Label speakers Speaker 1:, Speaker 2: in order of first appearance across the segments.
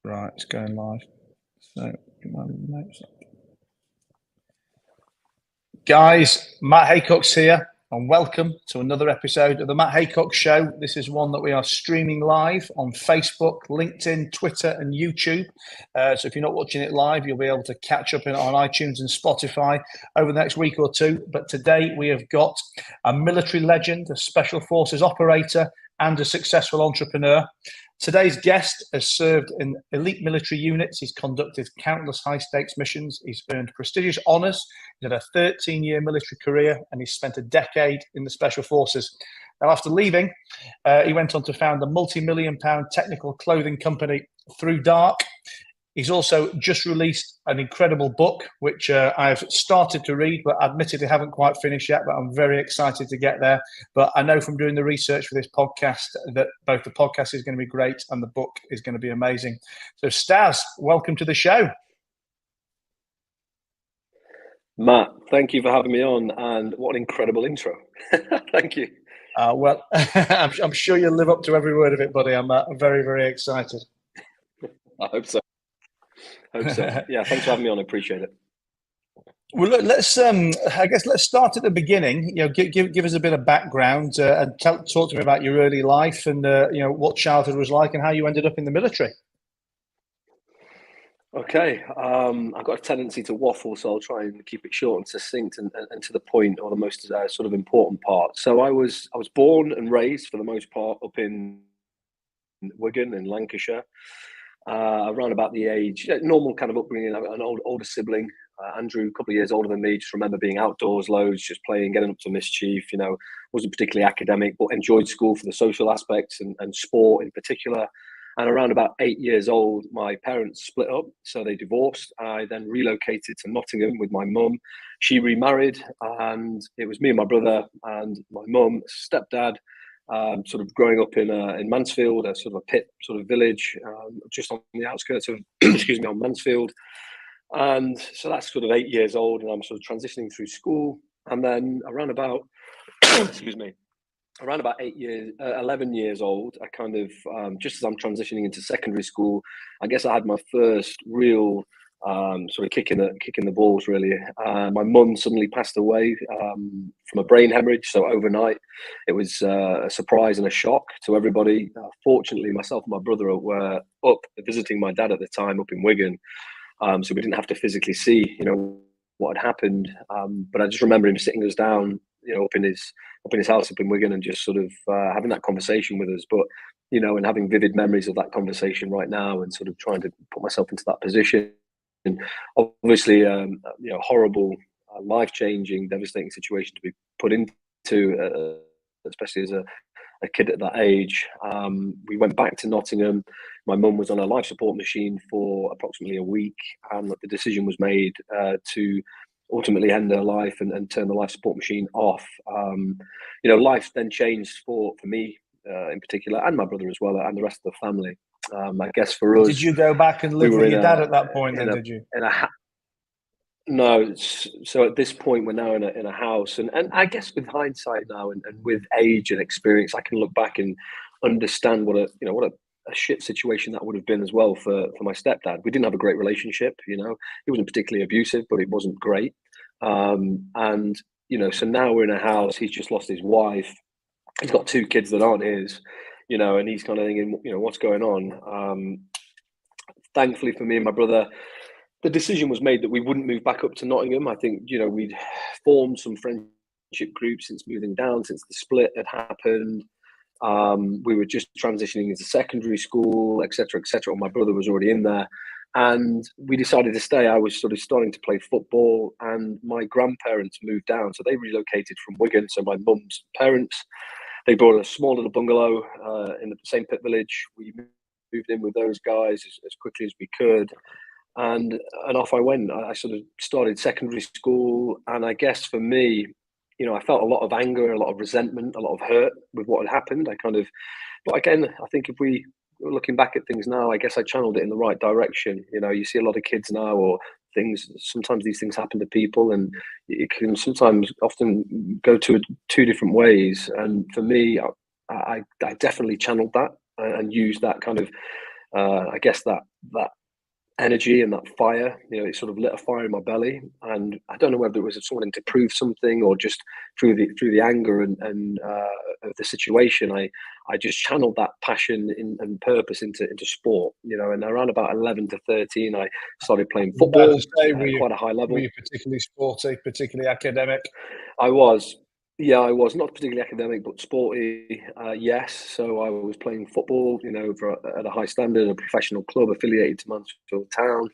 Speaker 1: Right, it's going live. So, get my notes up. Guys, Matt Haycox here, and welcome to another episode of the Matt Haycox Show. This is one that we are streaming live on Facebook, LinkedIn, Twitter, and YouTube. So if you're not watching it live, you'll be able to catch up on iTunes and Spotify over the next week or two. But today we have got a military legend, a special forces operator, and a successful entrepreneur. Today's guest has served in elite military units. He's conducted countless high-stakes missions. He's earned prestigious honours. He's had a 13-year military career, and he's spent a decade in the Special Forces. Now, after leaving, he went on to found the multi-million-pound technical clothing company ThruDark. He's also just released an incredible book, which I've started to read, but admittedly haven't quite finished yet, but I'm very excited to get there. But I know from doing the research for this podcast that both the podcast is going to be great and the book is going to be amazing. So Staz, welcome to the show.
Speaker 2: Matt, thank you for having me on, and what an incredible intro. Thank you.
Speaker 1: Well, I'm sure you'll live up to every word of it, buddy. I'm very, very excited.
Speaker 2: I hope so. Yeah, thanks for having me on. I appreciate it.
Speaker 1: Well, look, let's start at the beginning. You know, give us a bit of background and talk to me about your early life and what childhood was like and how you ended up in the military.
Speaker 2: Okay, I've got a tendency to waffle, so I'll try and keep it short and succinct and to the point, or the most sort of important part. So I was born and raised, for the most part, up in Wigan in Lancashire. Around about the age, normal kind of upbringing. I've got an older sibling, Andrew, a couple of years older than me. Just remember being outdoors loads, just playing, getting up to mischief. You know, wasn't particularly academic, but enjoyed school for the social aspects and sport in particular. And around about 8 years old, my parents split up, so they divorced. I then relocated to Nottingham with my mum. She remarried, and it was me and my brother and my mum, stepdad. Sort of growing up in Mansfield, a sort of a pit sort of village, just on the outskirts of, on Mansfield. And so that's sort of 8 years old, and I'm sort of transitioning through school. And then around about, around about 11 years old, I kind of, just as I'm transitioning into secondary school, I guess I had my first real sort of kicking the balls, really. My mum suddenly passed away from a brain hemorrhage. So overnight, it was a surprise and a shock to everybody. Fortunately, myself and my brother were up visiting my dad at the time up in Wigan, so we didn't have to physically see, what had happened. But I just remember him sitting us down, up in his house up in Wigan, and just sort of having that conversation with us. But and having vivid memories of that conversation right now, and sort of trying to put myself into that position. And obviously, horrible, life-changing, devastating situation to be put into, especially as a kid at that age. We went back to Nottingham. My mum was on a life support machine for approximately a week, and the decision was made to ultimately end her life and turn the life support machine off. Life then changed for me in particular, and my brother as well, and the rest of the family. I guess for us,
Speaker 1: did you go back and live with your dad at that point? Then did you?
Speaker 2: No. So at this point, we're now in a house, and I guess with hindsight now, and with age and experience, I can look back and understand what a shit situation that would have been as well for my stepdad. We didn't have a great relationship. He wasn't particularly abusive, but it wasn't great. And so now we're in a house. He's just lost his wife. He's got 2 kids that aren't his. And he's kind of thinking, what's going on? Thankfully for me and my brother, the decision was made that we wouldn't move back up to Nottingham. I think, we'd formed some friendship groups since moving down, since the split had happened. We were just transitioning into secondary school, etc., etc. My brother was already in there, and we decided to stay. I was sort of starting to play football, and my grandparents moved down, so they relocated from Wigan. So my mum's parents, they bought a small little bungalow in the same pit village. We moved in with those guys as quickly as we could, and off I went. I sort of started secondary school, and I guess for me, I felt a lot of anger, a lot of resentment, a lot of hurt with what had happened. But again, I think if we were looking back at things now, I guess I channeled it in the right direction. You see a lot of kids now, or sometimes these things happen to people, and it can often go to 2 different ways. And for me, I definitely channeled that and used that kind of I guess that energy and that fire, it sort of lit a fire in my belly. And I don't know whether it was wanting to prove something or just through the anger and of the situation. I just channeled that passion and purpose into sport. And around about 11 to 13, I started playing football at quite a high level.
Speaker 1: Were you particularly sporty, particularly academic?
Speaker 2: I was. Yeah, I was not particularly academic, but sporty. Yes, so I was playing football, at a high standard, a professional club affiliated to Mansfield Town.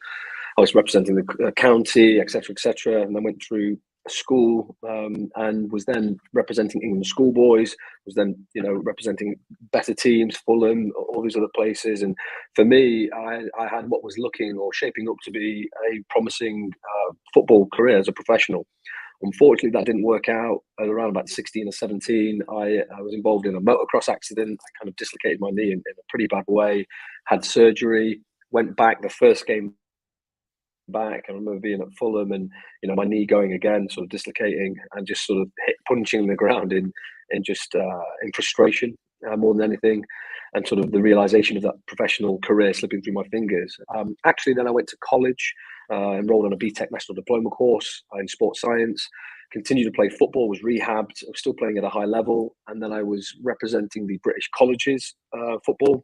Speaker 2: I was representing the county, etc., and then went through school and was then representing England schoolboys. Was then, representing better teams, Fulham, all these other places. And for me, I had what was looking or shaping up to be a promising football career as a professional. Unfortunately, that didn't work out. At around about 16 or 17, I was involved in a motocross accident. I kind of dislocated my knee in a pretty bad way, had surgery, went back the first game back. I remember being at Fulham and, my knee going again, sort of dislocating and just sort of punching the ground in frustration more than anything. And sort of the realization of that professional career slipping through my fingers. Actually, then I went to college, enrolled on a BTEC National Diploma course in sports science, continued to play football, was rehabbed, I was still playing at a high level. And then I was representing the British colleges football,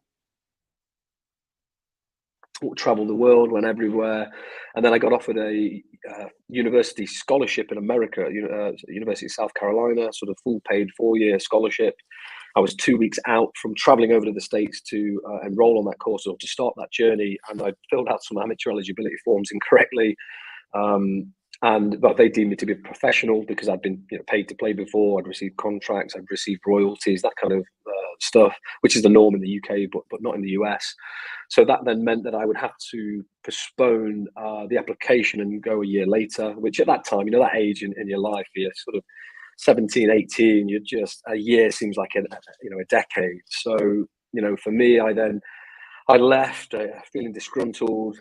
Speaker 2: traveled the world, went everywhere. And then I got offered a university scholarship in America, University of South Carolina, sort of full paid 4-year scholarship. I was 2 weeks out from traveling over to the States to enroll on that course or to start that journey. And I filled out some amateur eligibility forms incorrectly. But they deemed me to be a professional because I'd been paid to play before. I'd received contracts, I'd received royalties, that kind of stuff, which is the norm in the UK, but not in the US. So that then meant that I would have to postpone the application and go a year later, which at that time, that age in your life, you're sort of 17, 18, you're just, a year seems like a decade. So, for me, I left feeling disgruntled.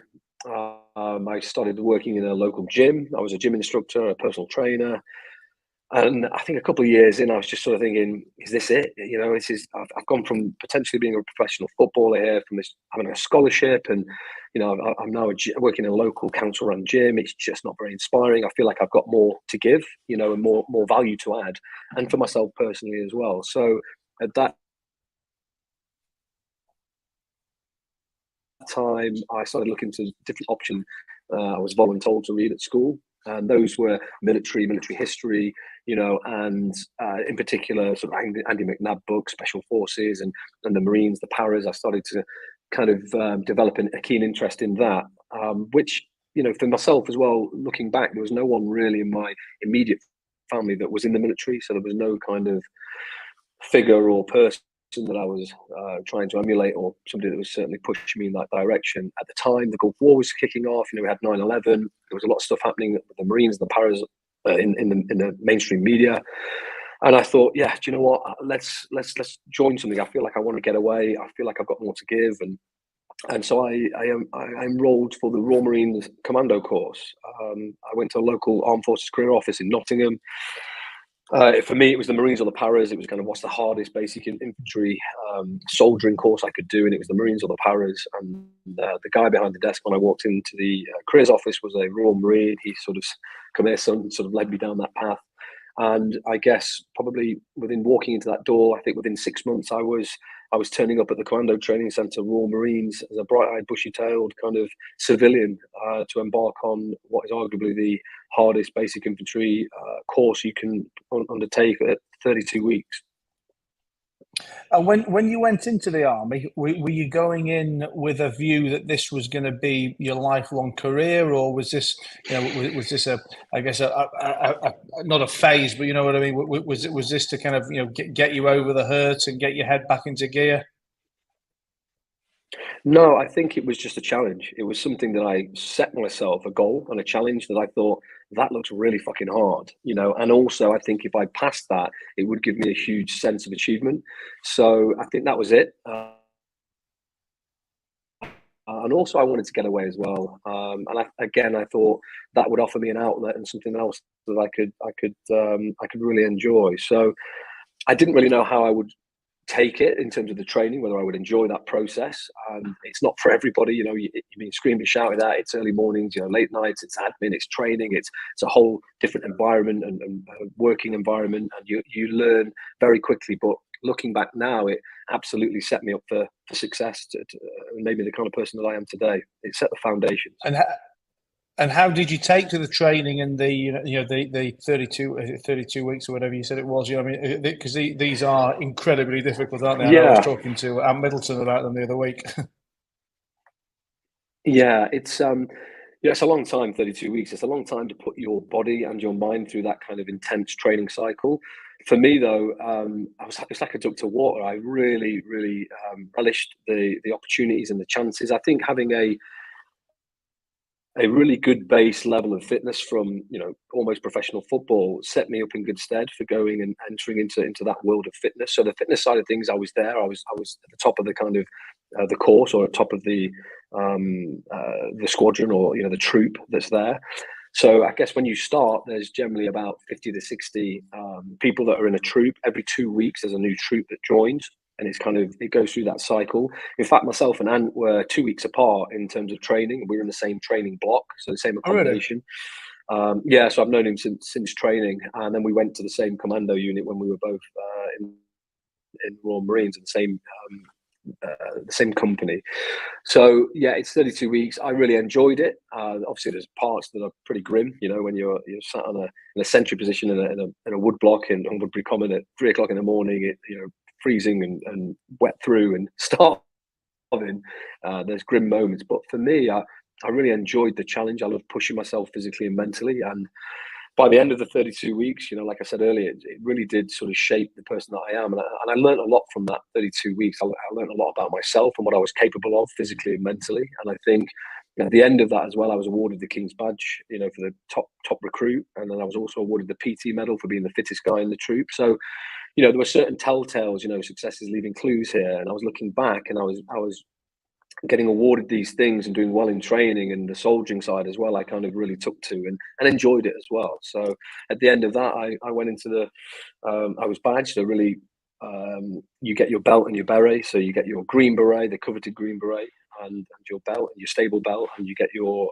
Speaker 2: I started working in a local gym. I was a gym instructor, a personal trainer. And I think a couple of years in, I was just sort of thinking, is this it? I've gone from potentially being a professional footballer here, from this having a scholarship, and I'm now working in a local council-run gym. It's just not very inspiring. I feel like I've got more to give, and more value to add, and for myself personally as well. So at that time, I started looking to different options. I was voluntold to read at school, and those were military history, and in particular, sort of Andy McNabb books, Special Forces, and the Marines, the Paras. I started to kind of develop a keen interest in that, which, for myself as well, looking back, there was no one really in my immediate family that was in the military, so there was no kind of figure or person that I was trying to emulate, or somebody that was certainly pushing me in that direction. At the time, the Gulf War was kicking off. We had 9/11. There was a lot of stuff happening with the Marines and the Paras in the mainstream media. And I thought, yeah, do you know what? Let's join something. I feel like I want to get away. I feel like I've got more to give, and so I enrolled for the Royal Marines Commando course. I went to a local Armed Forces career office in Nottingham. For me, it was the Marines or the Paras. It was kind of what's the hardest basic infantry soldiering course I could do, and it was the Marines or the Paras. And the guy behind the desk when I walked into the careers office was a Royal Marine. He sort of, come here, son, sort of led me down that path. And I guess probably within walking into that door, I think within 6 months, I was turning up at the Commando Training Centre, Royal Marines, as a bright-eyed, bushy-tailed kind of civilian to embark on what is arguably the hardest basic infantry course you can undertake at 32 weeks.
Speaker 1: And when you went into the army, were you going in with a view that this was going to be your lifelong career, or was this, was this I guess not a phase, but you know what I mean? Was this to kind of get you over the hurt and get your head back into gear?
Speaker 2: No, I think it was just a challenge. It was something that I set myself, a goal and a challenge that I thought, that looks really fucking hard, and also I think if I passed that, it would give me a huge sense of achievement. So I think that was it. And also I wanted to get away as well. And I thought that would offer me an outlet and something else that I could really enjoy. So I didn't really know how I would take it in terms of the training, whether I would enjoy that process. It's not for everybody, you know. You've been screamed and shouted at. It's early mornings, you know, late nights. It's admin. It's training. It's a whole different environment and working environment, and you learn very quickly. But looking back now, it absolutely set me up for success. To made me the kind of person that I am today. It set the foundations.
Speaker 1: And how did you take to the training and the 32 weeks or whatever you said it was? You know, I mean, because these are incredibly difficult, aren't they? I know I was talking to Anne Middleton about them the other week.
Speaker 2: Yeah, it's it's a long time. 32 weeks. It's a long time to put your body and your mind through that kind of intense training cycle. For me, though, it's like a duck to water. I really, really relished the opportunities and the chances. I think having a really good base level of fitness from, you know, almost professional football set me up in good stead for going and entering into that world of fitness. So the fitness side of things, I was there. I was at the top of the kind of the course, or at top of the squadron, or, you know, the troop that's there. So I guess when you start, there's generally about 50 to 60 people that are in a troop. Every 2 weeks, there's a new troop that joins. And it goes through that cycle. In fact, myself and Ant were 2 weeks apart in terms of training. We were in the same training block, so the same accommodation.
Speaker 1: Oh, really?
Speaker 2: Yeah, so I've known him since training, and then we went to the same commando unit when we were both in Royal Marines, in the same company. So yeah, it's 32 weeks. I really enjoyed it. Obviously, there's parts that are pretty grim. You know, when you're sat in a sentry position in a wood block on Woodbury Common at 3 o'clock in the morning. Freezing and wet through and starving. There's grim moments, but for me, I really enjoyed the challenge. I love pushing myself physically and mentally, and by the end of the 32 weeks, you know, like I said earlier, it really did sort of shape the person that I am, and I learned a lot from that 32 weeks. I learned a lot about myself and what I was capable of physically and mentally, and I think at the end of that as well, I was awarded the King's Badge, you know, for the top recruit, and then I was also awarded the PT medal for being the fittest guy in the troop. So, you know, there were certain telltales, you know, success is leaving clues here. And I was looking back, and I was getting awarded these things and doing well in training, and the soldiering side as well. I kind of really took to and enjoyed it as well. So at the end of that, I went into I was badged. So really, you get your belt and your beret. So you get your green beret, the coveted green beret, and your belt and your stable belt, and you get your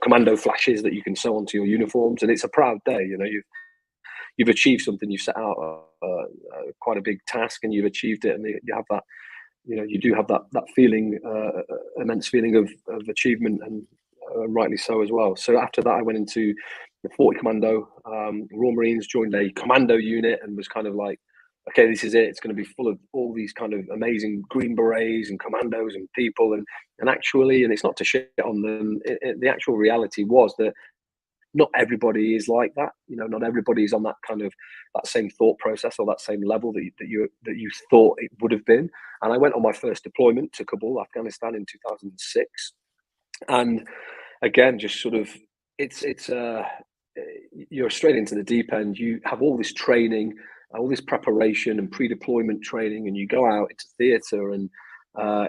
Speaker 2: commando flashes that you can sew onto your uniforms. And it's a proud day, you know. You've achieved something. You set out quite a big task, and you've achieved it, and you have that, you know, you do have that feeling, immense feeling of achievement, and rightly so as well. So after that, I went into the 40 Commando, Royal Marines, joined a commando unit, and was kind of like, okay, this is it. It's going to be full of all these kind of amazing green berets and commandos and people, and actually, and it's not to shit on them, the actual reality was that not everybody is like that. You know, not everybody is on that kind of that same thought process or that same level that you thought it would have been. And I went on my first deployment to Kabul, Afghanistan, in 2006, and again, just sort of you're straight into the deep end. You have all this training, all this preparation and pre-deployment training, and you go out into theatre, and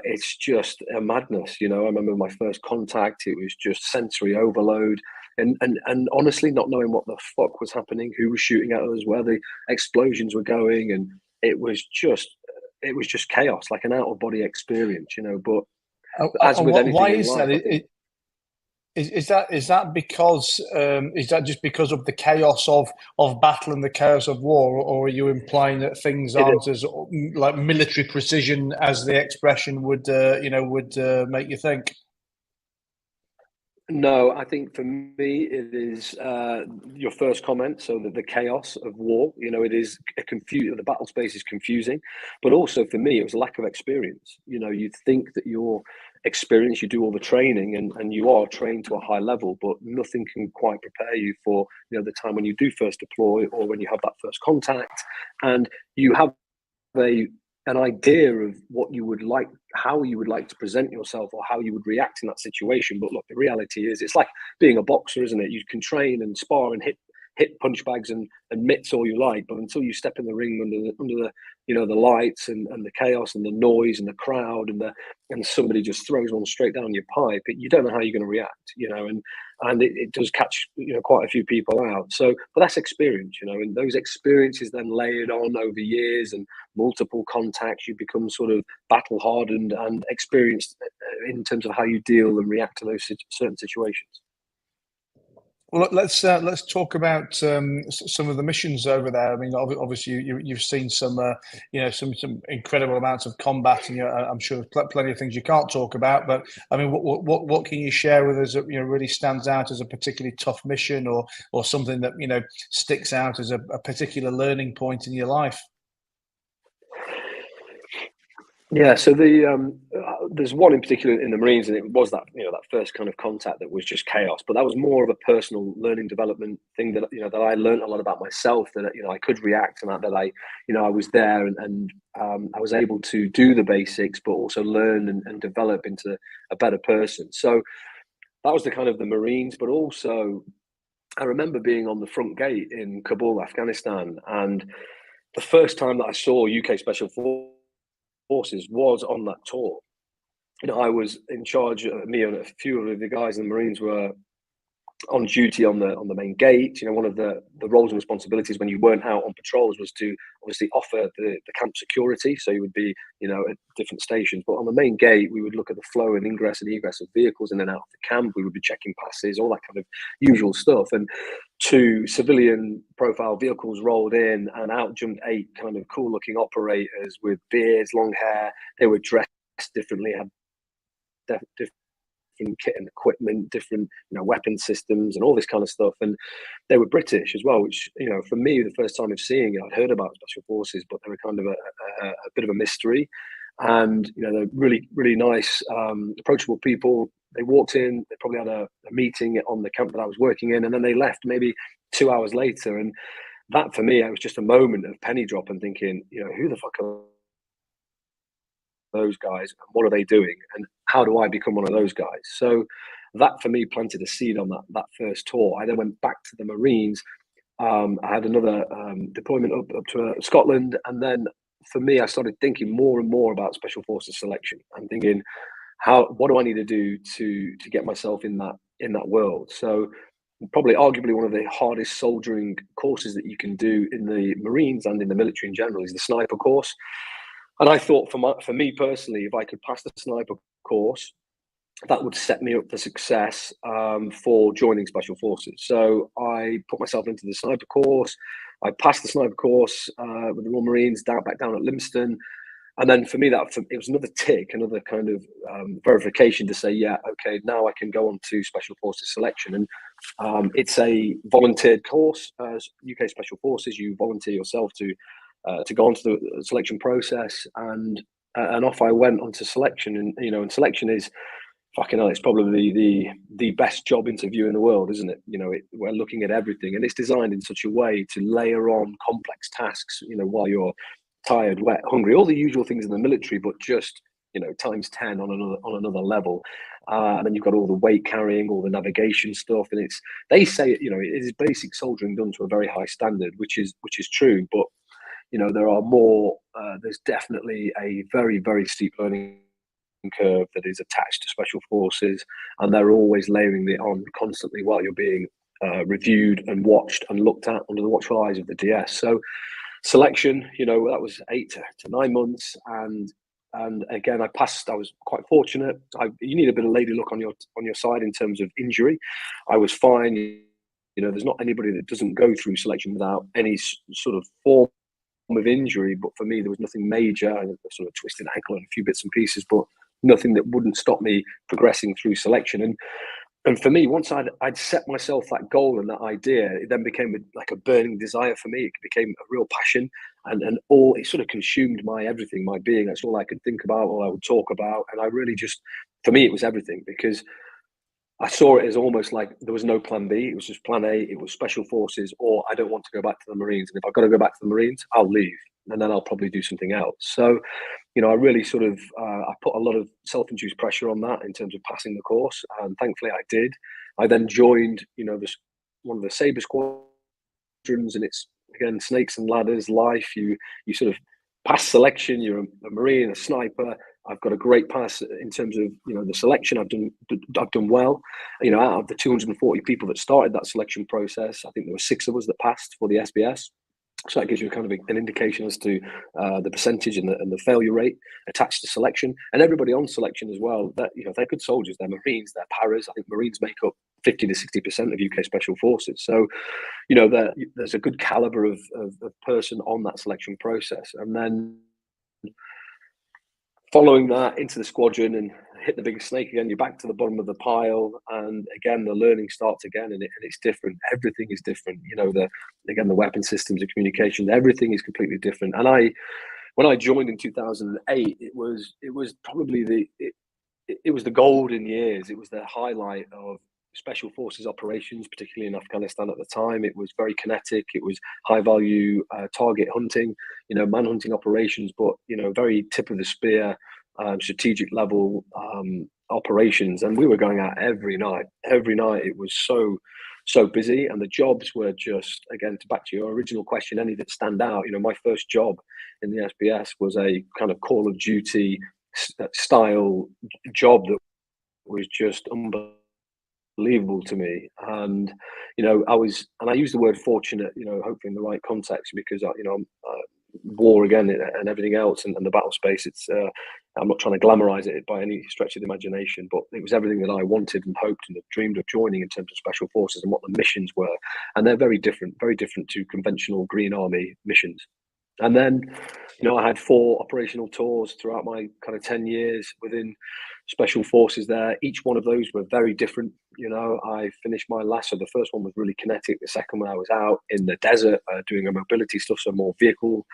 Speaker 2: it's just a madness. You know, I remember my first contact; it was just sensory overload. And honestly, not knowing what the fuck was happening, who was shooting at us, where the explosions were going, and it was just chaos, like an out of body experience, you know. But as with anything
Speaker 1: why
Speaker 2: in
Speaker 1: is
Speaker 2: life,
Speaker 1: that? Is that because is that just because of the chaos of battle and the chaos of war, or are you implying that things aren't as like military precision as the expression would make you think?
Speaker 2: No, I think for me it is your first comment. So that the chaos of war, you know, it is the battle space is confusing, but also for me it was a lack of experience. You know, you think that your experience, you do all the training, and you are trained to a high level, but nothing can quite prepare you for, you know, the time when you do first deploy, or when you have that first contact, and you have an idea of what you would like, how you would like to present yourself, or how you would react in that situation. But look, the reality is, it's like being a boxer, isn't it? You can train and spar and hit punch bags and mitts all you like, but until you step in the ring under the you know, the lights and the chaos and the noise and the crowd and somebody just throws one straight down your pipe, you don't know how you're going to react, you know, and it does catch, you know, quite a few people out. So, but that's experience, you know, and those experiences then layered on over years and multiple contacts. You become sort of battle hardened and experienced in terms of how you deal and react to those certain situations.
Speaker 1: Well, let's talk about some of the missions over there. I mean, obviously you've seen some some incredible amounts of combat, and I'm sure there's plenty of things you can't talk about. But I mean, what can you share with us that really stands out as a particularly tough mission, or something that sticks out as a particular learning point in your life?
Speaker 2: Yeah, so there's one in particular in the Marines, and it was that that first kind of contact that was just chaos. But that was more of a personal learning development thing that that I learned a lot about myself. That I could react, and that I I was there, and I was able to do the basics, but also learn and develop into a better person. So that was the kind of the Marines. But also, I remember being on the front gate in Kabul, Afghanistan, and the first time that I saw UK Special Forces was on that tour. I was in charge. Me and a few of the guys in the Marines were on duty on the main gate. One of the roles and responsibilities when you weren't out on patrols was to obviously offer the camp security. So you would be at different stations, but on the main gate we would look at the flow and ingress and egress of vehicles in and out of the camp. We would be checking passes, all that kind of usual stuff. And 2 civilian profile vehicles rolled in, and out jumped 8 kind of cool looking operators with beards, long hair. They were dressed differently, had different kit and equipment, different weapon systems and all this kind of stuff. And they were British as well, which for me, the first time of seeing it, I'd heard about Special Forces, but they were kind of a bit of a mystery. And they're really, really nice, approachable people. They walked in, they probably had a meeting on the camp that I was working in, and then they left maybe 2 hours later. And that for me, it was just a moment of penny drop and thinking, who the fuck are those guys, and what are they doing, and how do I become one of those guys? So that for me planted a seed on that first tour. I then went back to the Marines. I had another deployment up to Scotland, and then for me, I started thinking more and more about Special Forces selection and thinking, what do I need to do to get myself in that world? So probably arguably one of the hardest soldiering courses that you can do in the Marines and in the military in general is the sniper course. And I thought for me personally, if I could pass the sniper course, that would set me up for success for joining Special Forces. So I put myself into the sniper course. I passed the sniper course with the Royal Marines back down at Lympstone. And then for me, it was another tick, another kind of verification to say, yeah, okay, now I can go on to Special Forces selection. And it's a volunteered course. UK Special Forces, you volunteer yourself to go onto the selection process, and off I went onto selection. And and selection is fucking hell, it's probably the best job interview in the world, isn't it? We're looking at everything, and it's designed in such a way to layer on complex tasks while you're tired, wet, hungry, all the usual things in the military, but just times 10 on another level. And then you've got all the weight carrying, all the navigation stuff, and they say it is basic soldiering done to a very high standard, which is true. But there are more. There's definitely a very, very steep learning curve that is attached to Special Forces, and they're always layering it on constantly while you're being reviewed and watched and looked at under the watchful eyes of the DS. So selection, that was 8 to 9 months, and again I passed. I was quite fortunate. You need a bit of lady luck on your side in terms of injury. I was fine. There's not anybody that doesn't go through selection without any sort of form of injury, but for me there was nothing major. I had a sort of twisted ankle and a few bits and pieces, but nothing that wouldn't stop me progressing through selection. And for me, once I'd set myself that goal and that idea, it then became like a burning desire for me. It became a real passion, and it sort of consumed my everything, my being. That's all I could think about, all I would talk about. And I really just, for me, it was everything, because I saw it as almost like there was no plan B. It was just plan A. It was Special Forces, or I don't want to go back to the Marines. And if I've got to go back to the Marines, I'll leave, and then I'll probably do something else. So, I really sort of, I put a lot of self-induced pressure on that in terms of passing the course. And thankfully I did. I then joined, one of the Sabre squadrons, and it's, again, snakes and ladders life. You sort of pass selection. You're a Marine, a sniper. I've got a great pass in terms of the selection. I've done well. Out of the 240 people that started that selection process, I think there were 6 of us that passed for the SBS. So that gives you kind of an indication as to the percentage and the failure rate attached to selection, and everybody on selection as well. That they're good soldiers, they're Marines, they're paras. I think Marines make up 50 to 60% of UK Special Forces. So there's a good caliber of person on that selection process, and then following that into the squadron and hit the biggest snake again, you're back to the bottom of the pile, and again the learning starts again, and it's different. Everything is different. The weapon systems, the communication, everything is completely different. And when I joined in 2008, it was probably it was the golden years. It was the highlight of Special Forces operations, particularly in Afghanistan at the time. It was very kinetic. It was high value target hunting, man hunting operations, but very tip of the spear, strategic level operations. And we were going out every night. Every night it was so busy, and the jobs were just, again, back to your original question, any that stand out. My first job in the SBS was a kind of Call of Duty style job that was just unbelievable to me. And I use the word fortunate, hopefully in the right context, because war again and everything else, and the battle space, it's I'm not trying to glamorize it by any stretch of the imagination, but it was everything that I wanted and hoped and dreamed of joining in terms of Special Forces and what the missions were. And they're very different to conventional Green Army missions. And then I had 4 operational tours throughout my kind of 10 years within Special Forces there. Each one of those were very different. I finished my last, so the first one was really kinetic. The second one, I was out in the desert doing a mobility stuff, so more vehicle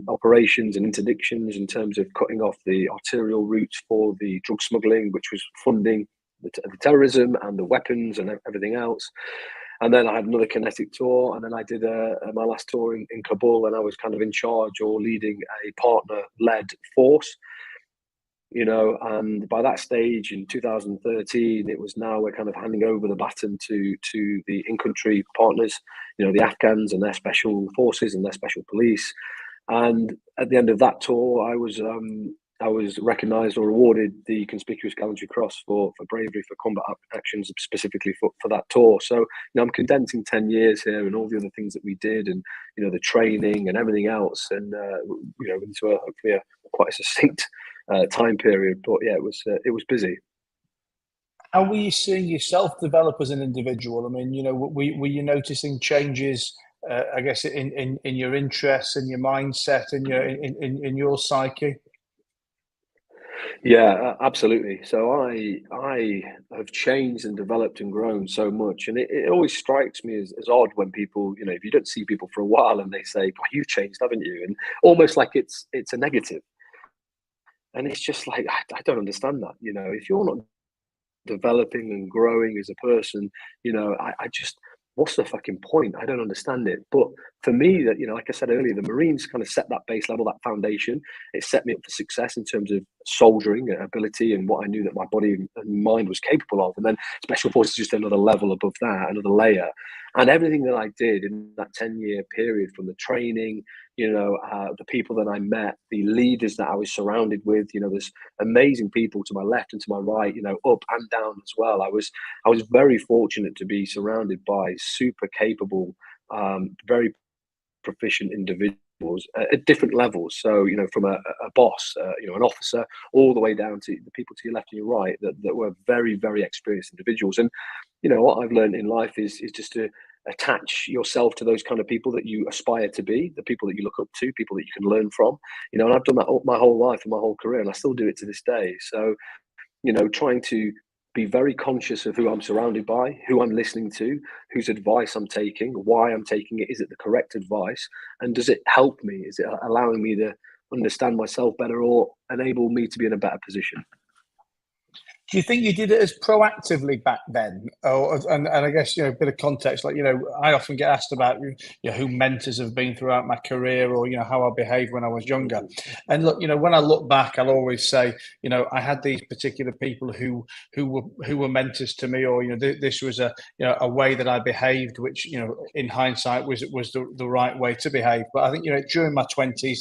Speaker 2: operations and interdictions in terms of cutting off the arterial routes for the drug smuggling, which was funding the terrorism and the weapons and everything else. And then I had another kinetic tour, and then I did my last tour in Kabul, and I was kind of in charge or leading a partner-led force. And by that stage in 2013, it was now we're kind of handing over the baton to the in-country partners, the Afghans and their special forces and their special police. And at the end of that tour, I was recognised or awarded the Conspicuous Gallantry Cross for bravery for combat actions, specifically for that tour. So I'm condensing 10 years here and all the other things that we did, and the training and everything else, and into hopefully a quite a succinct time period. But yeah, it was busy.
Speaker 1: How were you seeing yourself develop as an individual? I mean, were you noticing changes, I guess, in your interests and your mindset and in your psyche?
Speaker 2: Yeah, absolutely. So I have changed and developed and grown so much, and it always strikes me as odd when people, if you don't see people for a while and they say, "God, you've changed, haven't you?" And almost like it's a negative. And it's just like, I don't understand that. If you're not developing and growing as a person, I just, what's the fucking point? I don't understand it. But for me, that like I said earlier, the Marines kind of set that base level, that foundation. It set me up for success in terms of soldiering ability and what I knew that my body and mind was capable of. And then Special Forces just another level above that, another layer. And everything that I did in that 10-year period, from the training, the people that I met, the leaders that I was surrounded with, there's amazing people to my left and to my right, up and down as well. I was very fortunate to be surrounded by super capable, very proficient individuals at different levels. So, from a boss, an officer, all the way down to the people to your left and your right that were very, very experienced individuals. And, what I've learned in life is just to attach yourself to those kind of people that you aspire to be, the people that you look up to, people that you can learn from, and I've done that my whole life and my whole career, and I still do it to this day. So, trying to be very conscious of who I'm surrounded by, who I'm listening to, whose advice I'm taking, why I'm taking it. Is it the correct advice? And does it help me? Is it allowing me to understand myself better or enable me to be in a better position?
Speaker 1: Do you think you did it as proactively back then? And I guess, a bit of context, like, I often get asked about who mentors have been throughout my career, or, how I behaved when I was younger. And look, when I look back, I'll always say, I had these particular people who were mentors to me, or, this was a way that I behaved, which, in hindsight was the right way to behave. But I think, during my 20s,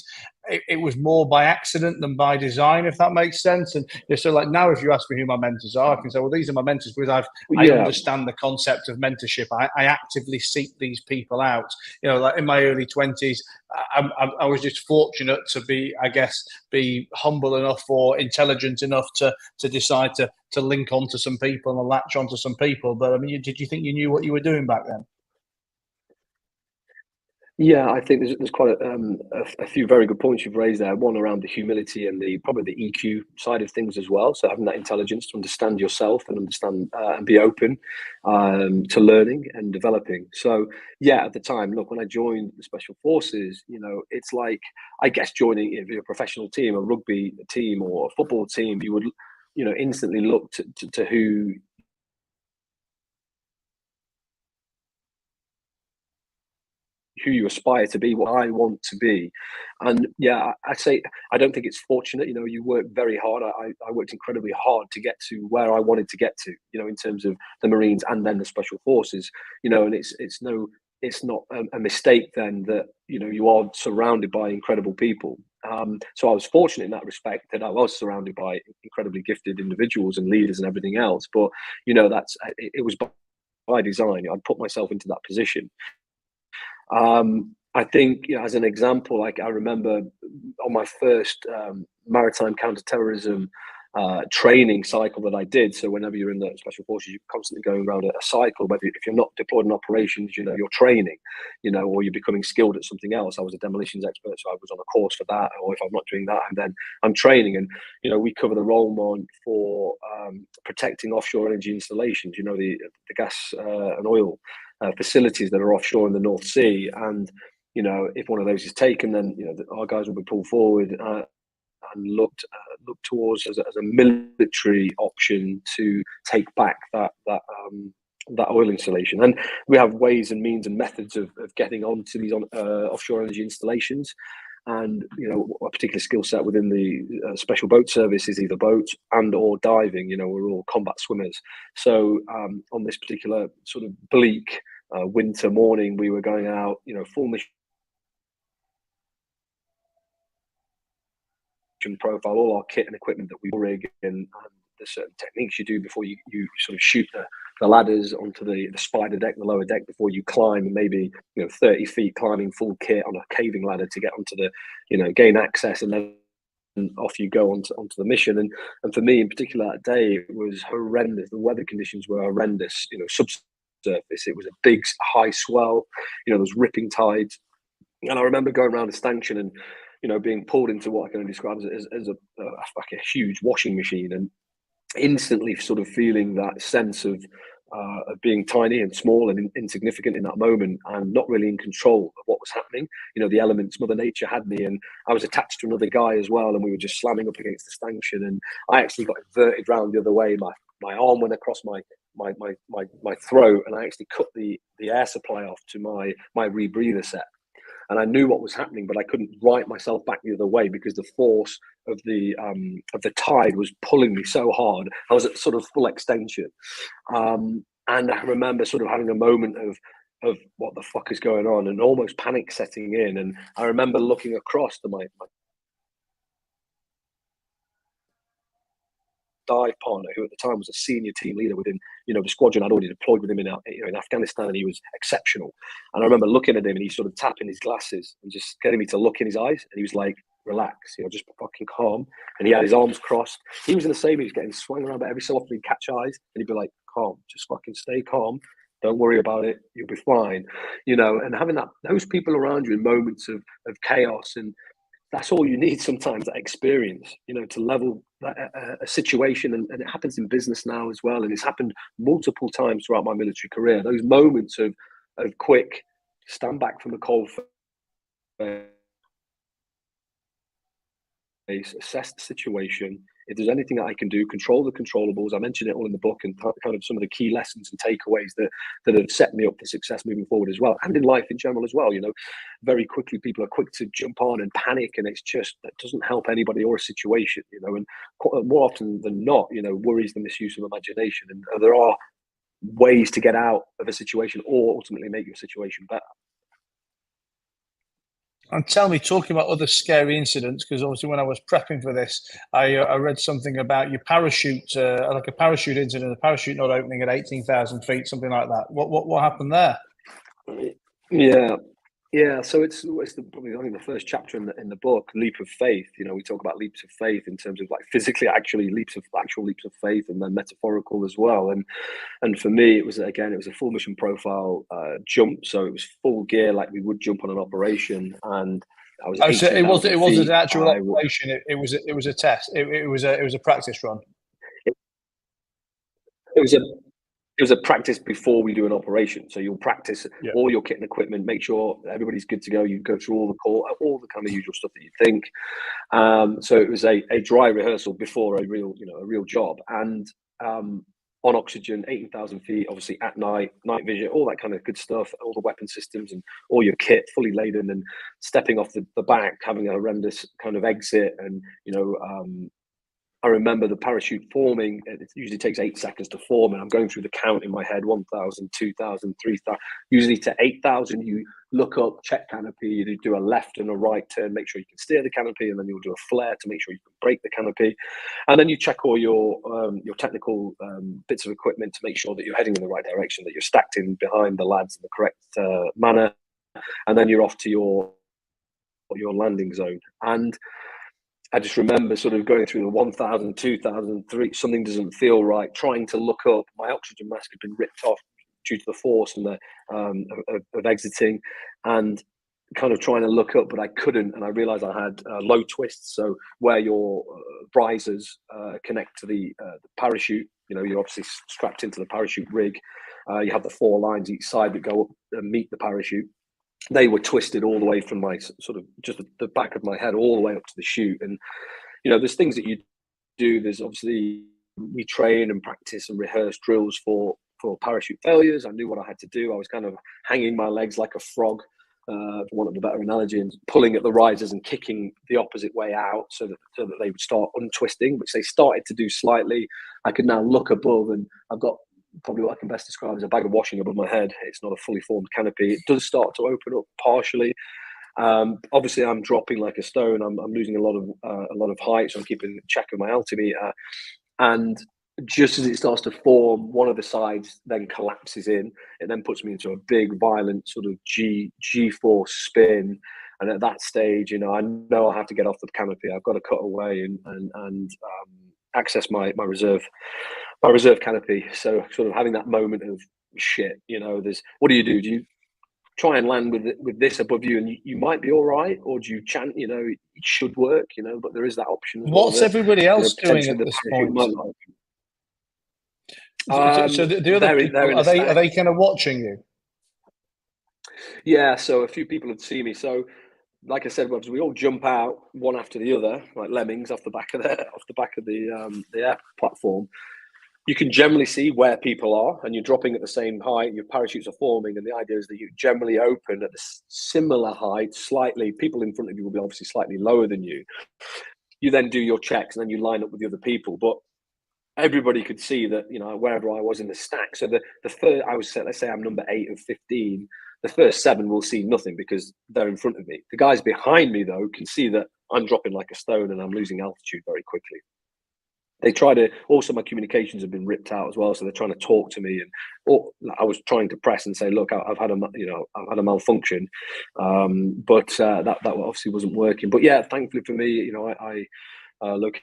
Speaker 1: it was more by accident than by design, if that makes sense. And so like now, if you ask me who my mentors are, I can say, well, these are my mentors because I understand the concept of mentorship. I actively seek these people out. You know, like in my early 20s, I was just fortunate to be humble enough or intelligent enough to decide to link onto some people and latch onto some people. But I mean, did you think you knew what you were doing back then?
Speaker 2: Yeah, I think there's quite a few very good points you've raised there. One around the humility and probably the EQ side of things as well. So having that intelligence to understand yourself and understand and be open to learning and developing. So yeah, at the time, look, when I joined the Special Forces, you know, it's like, I guess joining if you're a professional team, a rugby team or a football team, you would, you know, instantly look to who you aspire to be, what I want to be. And yeah, I'd say I don't think it's fortunate. You know, you work very hard. I worked incredibly hard to get to where I wanted to get to, you know, in terms of the Marines and then the Special Forces, you know, and it's not a mistake then that, you know, you are surrounded by incredible people. So I was fortunate in that respect that I was surrounded by incredibly gifted individuals and leaders and everything else. But, you know, it was by design. I'd put myself into that position. I think, you know, as an example, like I remember on my first maritime counterterrorism training cycle that I did. So whenever you're in the Special Forces, you're constantly going around a cycle. Whether if you're not deployed in operations, you know, you're training, you know, or you're becoming skilled at something else. I was a demolitions expert, so I was on a course for that. Or if I'm not doing that, and then I'm training. And you know, we cover the role for protecting offshore energy installations. You know, the gas and oil facilities that are offshore in the North Sea. And you know, if one of those is taken, then you know our guys will be pulled forward and looked towards as a military option to take back that oil installation. And we have ways and means and methods of getting onto these offshore energy installations. And you know, a particular skill set within the special boat service is either boat and or diving. You know, we're all combat swimmers. So on this particular sort of bleak winter morning, we were going out, you know, full mission profile, all our kit and equipment that we rig, and there's certain techniques you do before you sort of shoot the ladders onto the spider deck, the lower deck, before you climb, maybe, you know, 30 feet climbing full kit on a caving ladder to get onto the, you know, gain access, and then off you go onto the mission. And for me in particular, that day, it was horrendous. The weather conditions were horrendous. You know, subsurface, it was a big high swell, you know, those ripping tides. And I remember going around a stanchion and, you know, being pulled into what I can only describe as like a huge washing machine, and instantly sort of feeling that sense of being tiny and small and insignificant in that moment, and not really in control of what was happening. You know, the elements, Mother Nature had me, and I was attached to another guy as well, and we were just slamming up against the stanchion, and I actually got inverted round the other way. My arm went across my throat, and I actually cut the air supply off to my rebreather set. And I knew what was happening, but I couldn't right myself back the other way because the force of the tide was pulling me so hard. I was at sort of full extension, and I remember sort of having a moment of what the fuck is going on, and almost panic setting in. And I remember looking across to my dive partner, who at the time was a senior team leader within, you know, the squadron. I'd already deployed with him in, you know, in Afghanistan, and he was exceptional. And I remember looking at him, and he's sort of tapping his glasses and just getting me to look in his eyes. And he was like, "Relax, you know, just fucking calm." And he had his arms crossed. He was in the same. He was getting swung around, but every so often he'd catch eyes, and he'd be like, "Calm, just fucking stay calm. Don't worry about it. You'll be fine." You know, and having those people around you in moments of chaos, and that's all you need sometimes, that experience, you know, to level a situation. And it happens in business now as well. And it's happened multiple times throughout my military career. Those moments of quick stand back from a cold face, assess the situation. If there's anything that I can do, control the controllables. I mentioned it all in the book, and kind of some of the key lessons and takeaways that have set me up for success moving forward as well, and in life in general as well. You know, very quickly people are quick to jump on and panic, and it's just, that doesn't help anybody or a situation. You know, and more often than not, you know, worry is the misuse of imagination, and there are ways to get out of a situation or ultimately make your situation better.
Speaker 1: And tell me, talking about other scary incidents, because obviously when I was prepping for this, I read something about your parachute, like a parachute incident, a parachute not opening at 18,000 feet, something like that. What happened there?
Speaker 2: Yeah, yeah. So it's probably I think the first chapter in the book, leap of faith. You know, we talk about leaps of faith in terms of like physically, actually actual leaps of faith, and then metaphorical as well. And for me, it was a full mission profile jump. So it was full gear, like we would jump on an operation, and I was
Speaker 1: Oh, so it
Speaker 2: 18,000
Speaker 1: wasn't
Speaker 2: feet.
Speaker 1: an actual operation. It was a test. It was a practice run.
Speaker 2: It was a it was a practice before we do an operation. So you'll practice
Speaker 1: Yeah.
Speaker 2: all your kit and equipment, make sure everybody's good to go. You go through all the kind of usual stuff that you think. So it was a dry rehearsal before a real job. And on oxygen, 18,000 feet, obviously at night vision, all that kind of good stuff, all the weapon systems and all your kit fully laden, and stepping off the back, having a horrendous kind of exit. And, I remember the parachute forming. It usually takes 8 seconds to form, and I'm going through the count in my head: 1,000, 2,000, 3,000. Usually to 8,000, you look up, check canopy, you do a left and a right turn, make sure you can steer the canopy, and then you'll do a flare to make sure you can break the canopy, and then you check all your technical bits of equipment to make sure that you're heading in the right direction, that you're stacked in behind the lads in the correct manner, and then you're off to your landing zone. And I just remember sort of going through the 1,000, 2,000, 3, something doesn't feel right, trying to look up. My oxygen mask had been ripped off due to the force and the of exiting, and kind of trying to look up, but I couldn't. And I realized I had low twists. So where your risers connect to the parachute, you're obviously strapped into the parachute rig. You have the 4 lines each side that go up and meet the parachute. They were twisted all the way from my sort of just the back of my head all the way up to the chute. And there's things that you do. There's obviously, we train and practice and rehearse drills for parachute failures. I knew what I had to do. I was kind of hanging my legs like a frog, for want of a better analogy, and pulling at the risers and kicking the opposite way out so that they would start untwisting, which they started to do slightly. I could now look above, and I've got probably what I can best describe as a bag of washing above my head. It's not a fully formed canopy. It does start to open up partially. Obviously, I'm dropping like a stone. I'm losing a lot of height, so I'm keeping check of my altimeter. And just as it starts to form, one of the sides then collapses in. It then puts me into a big, violent sort of G-force spin. And at that stage, I know I have to get off the canopy. I've got to cut away and access my reserve canopy. So sort of having that moment of shit, there's, what do? Do you try and land with this above you and you might be all right, or do you chant, it should work, but there is that option as
Speaker 1: What's everybody else doing at
Speaker 2: the
Speaker 1: this point? So the other
Speaker 2: they're
Speaker 1: people, are they kind of watching you?
Speaker 2: Yeah, so a few people had seen me. So like I said, we all jump out one after the other, like lemmings off the back of the air platform. You can generally see where people are, and you're dropping at the same height. Your parachutes are forming, and the idea is that you generally open at a similar height, slightly. People in front of you will be obviously slightly lower than you. You then do your checks, and then you line up with the other people. But everybody could see that, wherever I was in the stack. So the first, let's say I'm number 8 of 15. The first 7 will see nothing because they're in front of me. The guys behind me, though, can see that I'm dropping like a stone and I'm losing altitude very quickly. They try to, also my communications have been ripped out as well, so they're trying to talk to me, and I was trying to press and say, look, I've had a malfunction, but that obviously wasn't working. But yeah, thankfully for me, I located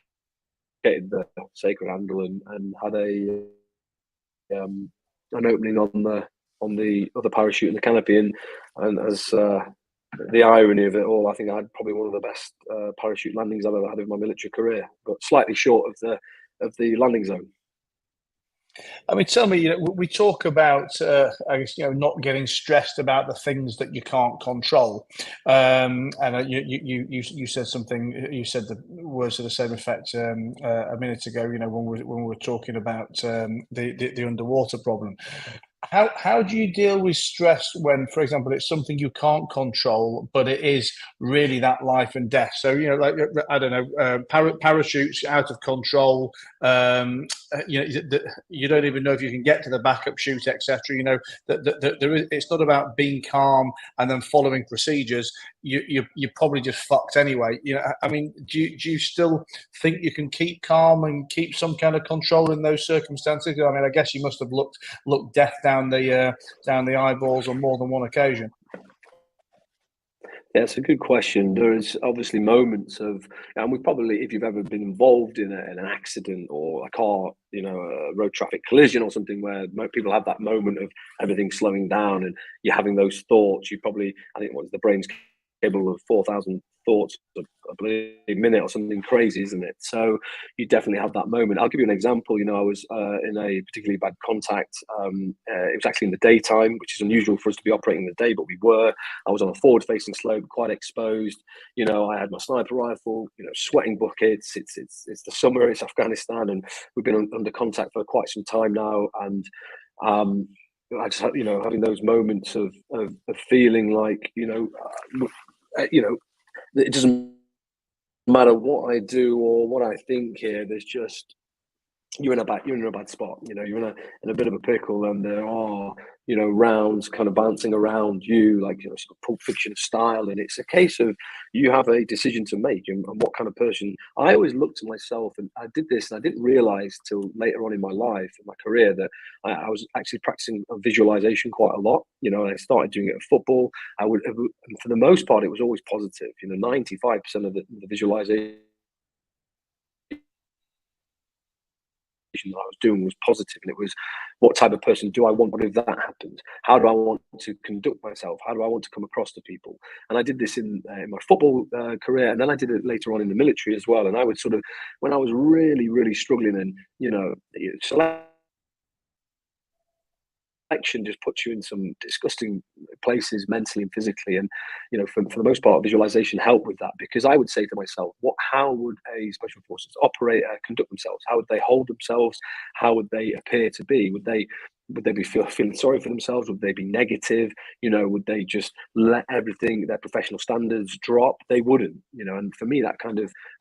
Speaker 2: the sacred handle and had an opening on the other parachute in the canopy, and as the irony of it all, I think I had probably one of the best parachute landings I've ever had in my military career, but slightly short of the landing zone.
Speaker 1: I mean, tell me, we talk about, I guess, not getting stressed about the things that you can't control. And you said something. You said the words to the same effect a minute ago. When we were talking about the underwater problem. How do you deal with stress when, for example, it's something you can't control, but it is really that life and death? So, you know, like, I don't know, parachutes out of control. You know, you don't even know if you can get to the backup chute, etc. You know, there is. It's not about being calm and then following procedures. You're probably just fucked anyway. You know, I mean, do you still think you can keep calm and keep some kind of control in those circumstances? I mean, I guess you must have looked death down the eyeballs on more than one occasion.
Speaker 2: Yeah, it's a good question. There's obviously moments of, and we probably, if you've ever been involved in an accident or a car, you know, a road traffic collision or something where people have that moment of everything slowing down and you're having those thoughts, you probably, I think the brain's capable of 4,000 thoughts a minute or something crazy, isn't it? So you definitely have that moment. I'll give you an example. You know, I was in a particularly bad contact. It was actually in the daytime, which is unusual for us to be operating in the day, but we were. I was on a forward-facing slope, quite exposed. You know, I had my sniper rifle. You know, sweating buckets. It's the summer. It's Afghanistan, and we've been under contact for quite some time now. And I just, you know, having those moments of feeling like, you know, it doesn't matter what I do or what I think here. There's just you're in a bad spot. You know, you're in a bit of a pickle, and there are, you know, rounds kind of bouncing around you, like, you know, sort of Pulp Fiction style. And it's a case of you have a decision to make, and what kind of person. I always looked to myself, and I did this, and I didn't realize till later on in my life, in my career, that I was actually practicing visualization quite a lot. You know, and I started doing it at football. And for the most part, it was always positive. You know, 95% of the visualization that I was doing was positive, and it was, what type of person do I want? What if that happens? How do I want to conduct myself? How do I want to come across to people? And I did this in my football career, and then I did it later on in the military as well. And I would sort of, when I was really, really struggling, and you know, selection just puts you in some disgusting places mentally and physically. And you know, for the most part, visualization helped with that, because I would say to myself, how would a special forces operator conduct themselves? How would they hold themselves? How would they appear to be? Would they be feeling sorry for themselves? Would they be negative? You know, would they just let everything, their professional standards, drop? They wouldn't. You know, and for me, that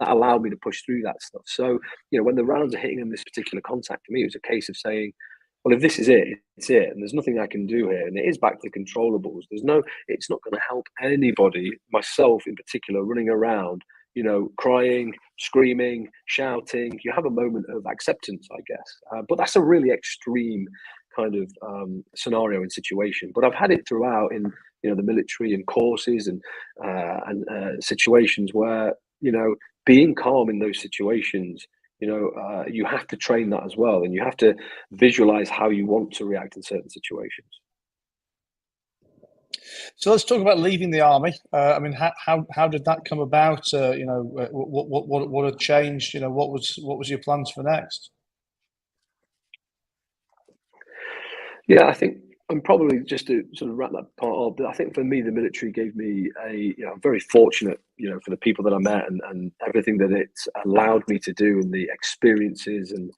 Speaker 2: allowed me to push through that stuff. So you know, when the rounds are hitting in this particular contact, for me, it was a case of saying, well, if this is it, it's it, and there's nothing I can do here. And it is back to controllables. It's not going to help anybody, myself in particular, running around, you know, crying, screaming, shouting. You have a moment of acceptance, I guess. But that's a really extreme kind of scenario and situation. But I've had it throughout in, you know, the military and courses and situations where, you know, being calm in those situations, you know, you have to train that as well, and you have to visualize how you want to react in certain situations.
Speaker 1: So let's talk about leaving the army. I mean, how did that come about? You know, what had changed? You know, what was your plans for next?
Speaker 2: Yeah, I think I'm probably, just to sort of wrap that part up. I think for me, the military gave me I'm very fortunate, you know, for the people that I met, and everything that it's allowed me to do, and the experiences and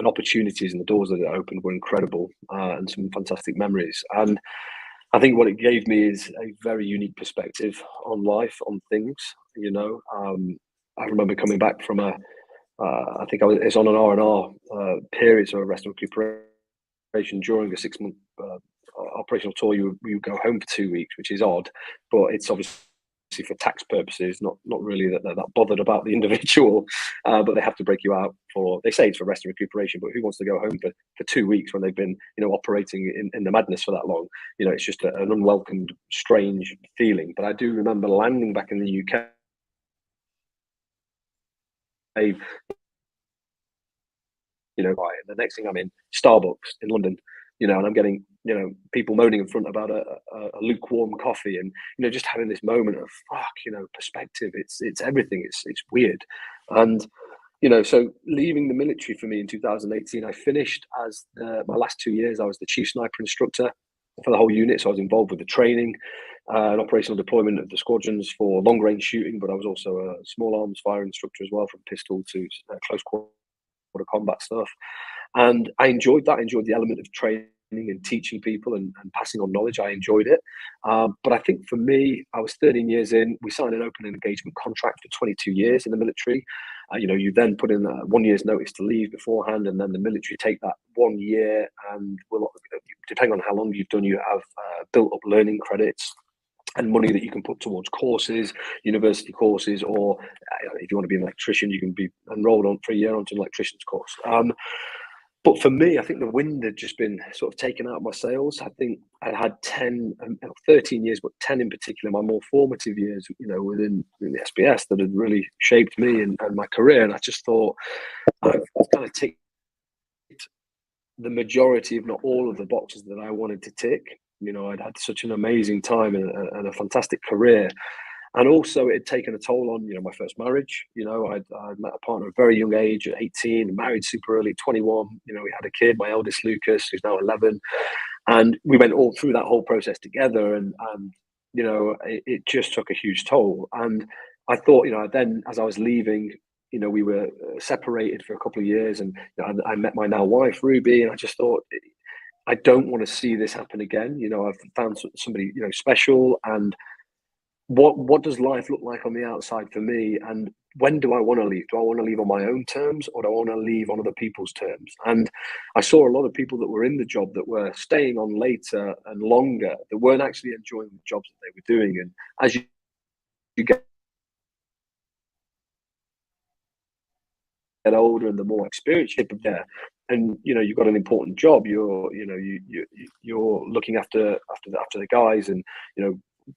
Speaker 2: opportunities and the doors that it opened were incredible, and some fantastic memories. And I think what it gave me is a very unique perspective on life, on things. You know, I remember coming back from I think it's on an R&R period, so a rest and recuperation during a 6-month operational tour. You go home for 2 weeks, which is odd, but it's obviously for tax purposes, not really that they're that bothered about the individual, but they have to break you out for, they say it's for rest and recuperation, but who wants to go home for 2 weeks when they've been, you know, operating in the madness for that long? You know, it's just an unwelcomed, strange feeling. But I do remember landing back in the UK. You know, the next thing I'm in Starbucks in London, you know, and I'm getting, you know, people moaning in front about a lukewarm coffee, and you know, just having this moment of you know, perspective. It's everything. It's weird. And you know, so leaving the military for me in 2018, I finished as my last 2 years. I was the chief sniper instructor for the whole unit, so I was involved with the training and operational deployment of the squadrons for long range shooting, but I was also a small arms fire instructor as well, from pistol to close quarter combat stuff. And I enjoyed that. I enjoyed the element of training and teaching people and passing on knowledge. I enjoyed it. But I think for me, I was 13 years in. We signed an open engagement contract for 22 years in the military. You then put in 1 year's notice to leave beforehand, and then the military take that 1 year, and depending on how long you've done, you have built up learning credits and money that you can put towards courses, university courses, or if you want to be an electrician, you can be enrolled on for a year onto an electrician's course. But for me, I think the wind had just been sort of taken out of my sails. I think I'd had 13 years, but 10 in particular, my more formative years, within the SBS, that had really shaped me and my career. And I just thought I've kind of ticked the majority, if not all, of the boxes that I wanted to tick. I'd had such an amazing time and a fantastic career. And also it had taken a toll on, my first marriage. I'd met a partner at a very young age at 18, married super early, 21. We had a kid, my eldest Lucas, who's now 11. And we went all through that whole process together. And it just took a huge toll. And I thought, then as I was leaving, we were separated for a couple of years. And I met my now wife, Ruby, and I just thought, I don't want to see this happen again. I've found somebody, special. And what does life look like on the outside for me? And when do I want to leave? Do I want to leave on my own terms, or do I want to leave on other people's terms? And I saw a lot of people that were in the job that were staying on later and longer, that weren't actually enjoying the jobs that they were doing. And as you get older and the more experience you get, and you've got an important job, you're looking after the guys, and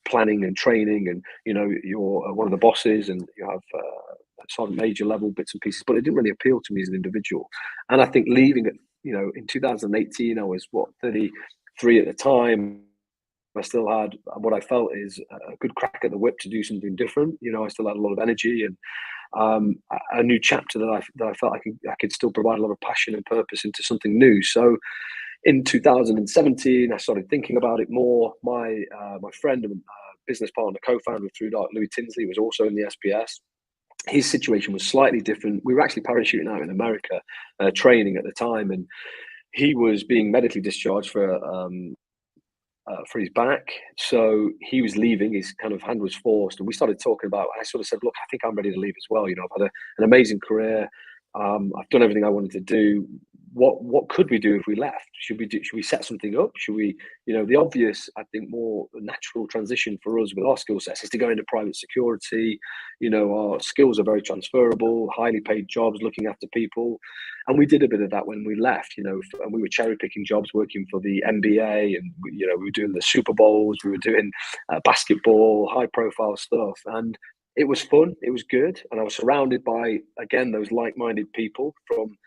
Speaker 2: planning and training, and you're one of the bosses, and you have sort of major level bits and pieces. But it didn't really appeal to me as an individual. And I think leaving it, in 2018, I was 33 at the time. I still had what I felt is a good crack at the whip to do something different. I still had a lot of energy and a new chapter that I felt I could still provide a lot of passion and purpose into something new. So in 2017, I started thinking about it more. My friend and business partner, co-founder of ThruDark, Louis Tinsley, was also in the SBS. His situation was slightly different. We were actually parachuting out in America, training at the time, and he was being medically discharged for his back. So he was leaving. His kind of hand was forced, and we started talking about. I sort of said, "Look, I think I'm ready to leave as well. I've had an amazing career. I've done everything I wanted to do. What could we do if we left? Should we set something up? Should we, the obvious, I think, more natural transition for us with our skill sets is to go into private security. Our skills are very transferable, highly paid jobs, looking after people. And we did a bit of that when we left, and we were cherry picking jobs, working for the NBA, and, we were doing the Super Bowls, we were doing basketball, high profile stuff. And it was fun. It was good. And I was surrounded by, again, those like-minded people from,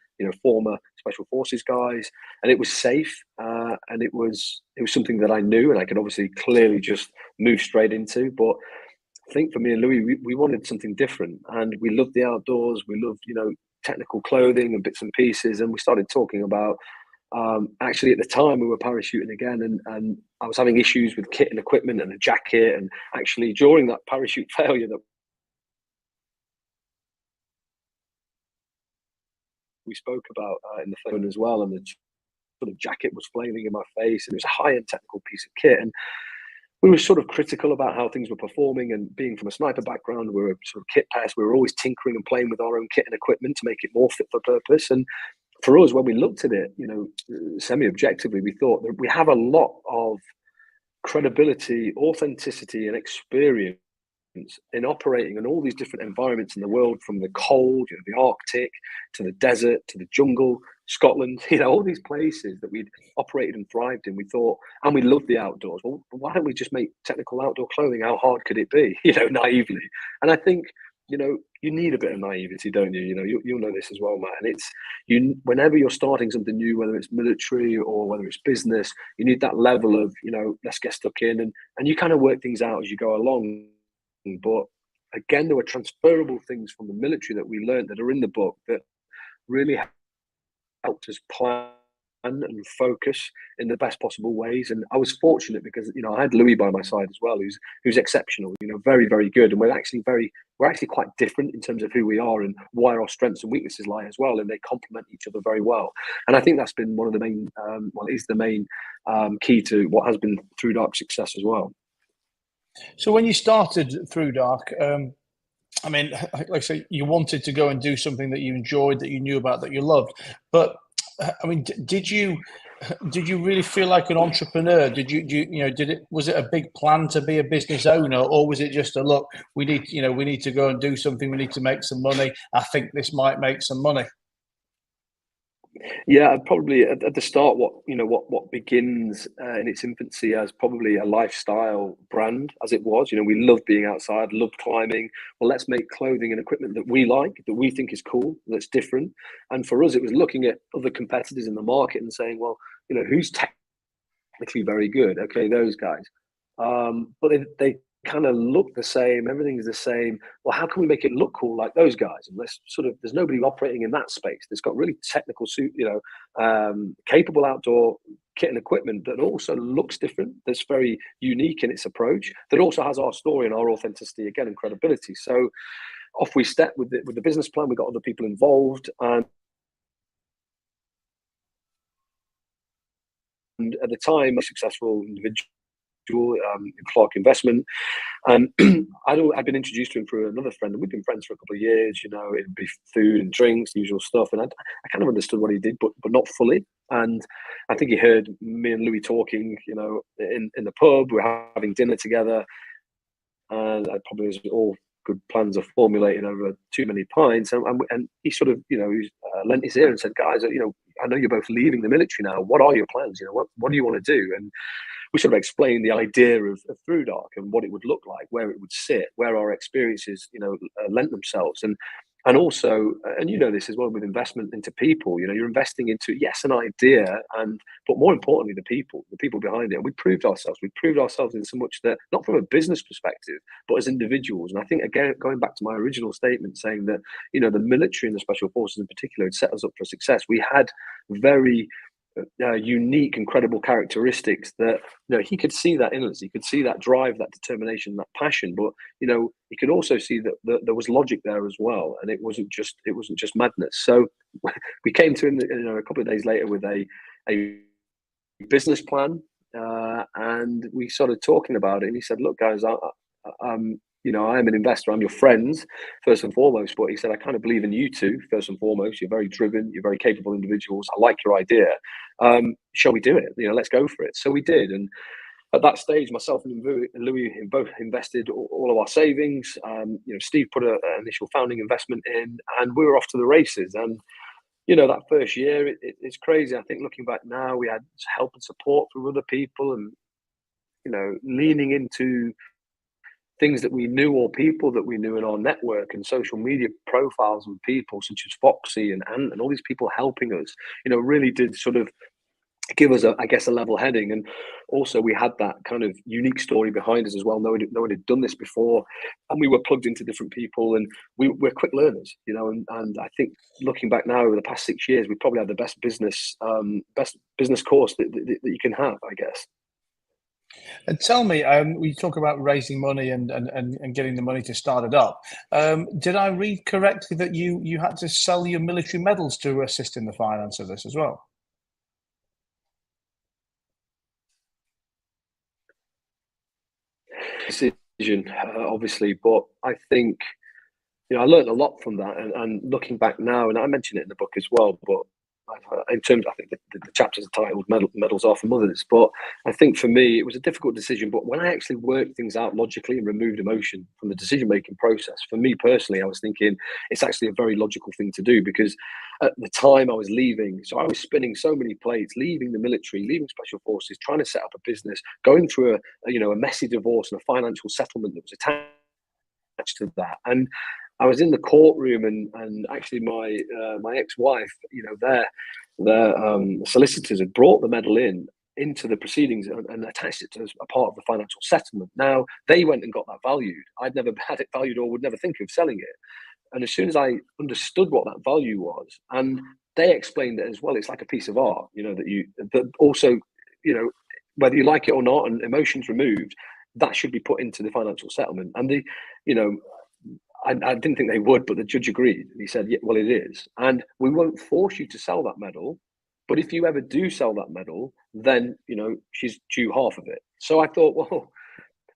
Speaker 2: former special forces guys, and it was safe. And it was something that I knew, and I could obviously clearly just move straight into. But I think for me and Louis, we wanted something different, and we loved the outdoors. We loved, technical clothing and bits and pieces. And we started talking about, actually at the time we were parachuting again, and I was having issues with kit and equipment and a jacket. And actually during that parachute failure that we spoke about in the phone as well, and the sort of jacket was flailing in my face, and it was a high-end technical piece of kit, and we were sort of critical about how things were performing. And being from a sniper background, we were sort of kit pests. We were always tinkering and playing with our own kit and equipment to make it more fit for purpose. And for us, when we looked at it, semi-objectively, we thought that we have a lot of credibility, authenticity, and experience in operating in all these different environments in the world, from the cold, the Arctic, to the desert, to the jungle, Scotland, all these places that we'd operated and thrived in. We thought, and we loved the outdoors. Well, why don't we just make technical outdoor clothing? How hard could it be? Naively. And I think, you need a bit of naivety, don't you? You'll know this as well, Matt. And it's whenever you're starting something new, whether it's military or whether it's business, you need that level of, let's get stuck in, and you kind of work things out as you go along. But again, there were transferable things from the military that we learned that are in the book that really helped us plan and focus in the best possible ways. And I was fortunate because, you know, I had Louis by my side as well, who's exceptional, you know, very, very good. And we're actually quite different in terms of who we are and where our strengths and weaknesses lie as well. And they complement each other very well. And I think that's been one of the main, is the main key to what has been ThruDark's success as well.
Speaker 1: So when you started ThruDark, I mean, like I say, you wanted to go and do something that you enjoyed, that you knew about, that you loved. But I mean, did you really feel like an entrepreneur? Was it a big plan to be a business owner, or was it just a look? We need to go and do something. We need to make some money. I think this might make some money.
Speaker 2: Yeah, probably at the start, what begins in its infancy as probably a lifestyle brand, as it was. You know, we love being outside, love climbing. Well, let's make clothing and equipment that we like, that we think is cool, that's different. And for us, it was looking at other competitors in the market and saying, well, you know, who's technically very good? Okay, those guys. But they kind of look the same. Everything is the same. Well, how can we make it look cool like those guys? And there's nobody operating in that space that's got really technical capable outdoor kit and equipment that also looks different, that's very unique in its approach, that also has our story and our authenticity again and credibility. So off we step with the business plan. We got other people involved, and at the time, a successful individual, Clark Investment, and I'd been introduced to him through another friend, and we've been friends for a couple of years. You know, it'd be food and drinks, the usual stuff, and I kind of understood what he did, but not fully. And I think he heard me and Louis talking, you know, in the pub. We're having dinner together, and I probably was all good plans are formulated over too many pints, and he sort of, you know, lent his ear and said, guys, you know, I know you're both leaving the military now. What are your plans? You know, what do you want to do? And we sort of explained the idea of ThruDark and what it would look like, where it would sit, where our experiences, you know, lent themselves, and also, and you know this as well, with investment into people. You know, you're investing into, yes, an idea, but more importantly, the people behind it. And we proved ourselves. We proved ourselves in so much that, not from a business perspective, but as individuals. And I think, again, going back to my original statement, saying that, you know, the military and the special forces in particular had set us up for success. We had very unique, incredible characteristics that, you know, he could see that in us. He could see that drive, that determination, that passion. But, you know, he could also see that there was logic there as well, and it wasn't just madness. So we came to him, you know, a couple of days later with a business plan, and we started talking about it. And he said, "Look, guys, you know, I am an investor. I'm your friends, first and foremost. But," he said, "I kind of believe in you two, first and foremost. You're very driven. You're very capable individuals. I like your idea. Shall we do it? You know, let's go for it." So we did. And at that stage, myself and Louis both invested all of our savings. You know, Steve put an initial founding investment in, and we were off to the races. And, you know, that first year, it's crazy. I think looking back now, we had help and support from other people, and, you know, leaning into things that we knew, or people that we knew in our network and social media profiles, and people such as Foxy and Ant and all these people helping us, you know, really did sort of give us a level heading. And also we had that kind of unique story behind us as well. No one had done this before, and we were plugged into different people, and we're quick learners, you know, and I think looking back now over the past 6 years, we probably had the best business course that you can have, I guess.
Speaker 1: And tell me, we talk about raising money and getting the money to start it up. Did I read correctly that you had to sell your military medals to assist in the finance of this as well?
Speaker 2: Decision, obviously, but I think, you know, I learned a lot from that, and looking back now, and I mentioned it in the book as well, but in terms, I think the chapters are titled "Medals Are for Mothers." But I think for me, it was a difficult decision. But when I actually worked things out logically and removed emotion from the decision-making process, for me personally, I was thinking it's actually a very logical thing to do, because at the time I was leaving, so I was spinning so many plates, leaving the military, leaving special forces, trying to set up a business, going through a messy divorce and a financial settlement that was attached to that. And I was in the courtroom, and actually my ex-wife, you know, their solicitors had brought the medal into the proceedings and attached it to as a part of the financial settlement. Now they went and got that valued. I'd never had it valued, or would never think of selling it. And as soon as I understood what that value was, and they explained it as well. It's like a piece of art, that also, whether you like it or not, and emotions removed, that should be put into the financial settlement. And I didn't think they would, but the judge agreed. He said, yeah, well, it is. And we won't force you to sell that medal. But if you ever do sell that medal, then, she's due half of it. So I thought, well,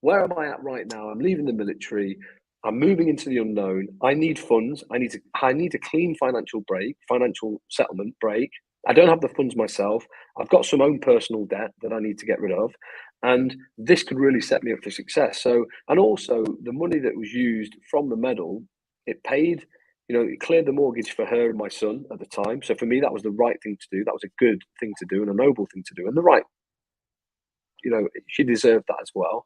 Speaker 2: where am I at right now? I'm leaving the military. I'm moving into the unknown. I need funds. I need a clean financial settlement break. I don't have the funds myself. I've got some own personal debt that I need to get rid of. And this could really set me up for success. So, and also the money that was used from the medal, it paid, it cleared the mortgage for her and my son at the time. So for me, that was the right thing to do. That was a good thing to do and a noble thing to do. And she deserved that as well.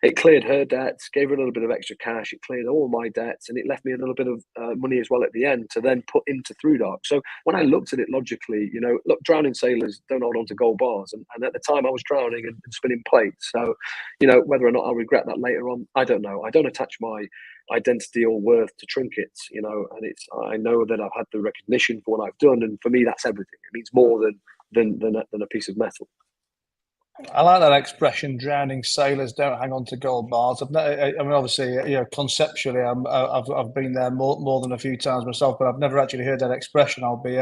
Speaker 2: It cleared her debts, gave her a little bit of extra cash. It cleared all my debts, and it left me a little bit of money as well at the end to then put into ThruDark. So when I looked at it logically, look, drowning sailors don't hold on to gold bars. And at the time I was drowning and spinning plates. So, whether or not I'll regret that later on, I don't know. I don't attach my identity or worth to trinkets, and I know that I've had the recognition for what I've done. And for me, that's everything. It means more than a piece of metal.
Speaker 1: I like that expression. Drowning sailors don't hang on to gold bars. I mean, obviously, conceptually, I've been there more than a few times myself, but I've never actually heard that expression. I'll be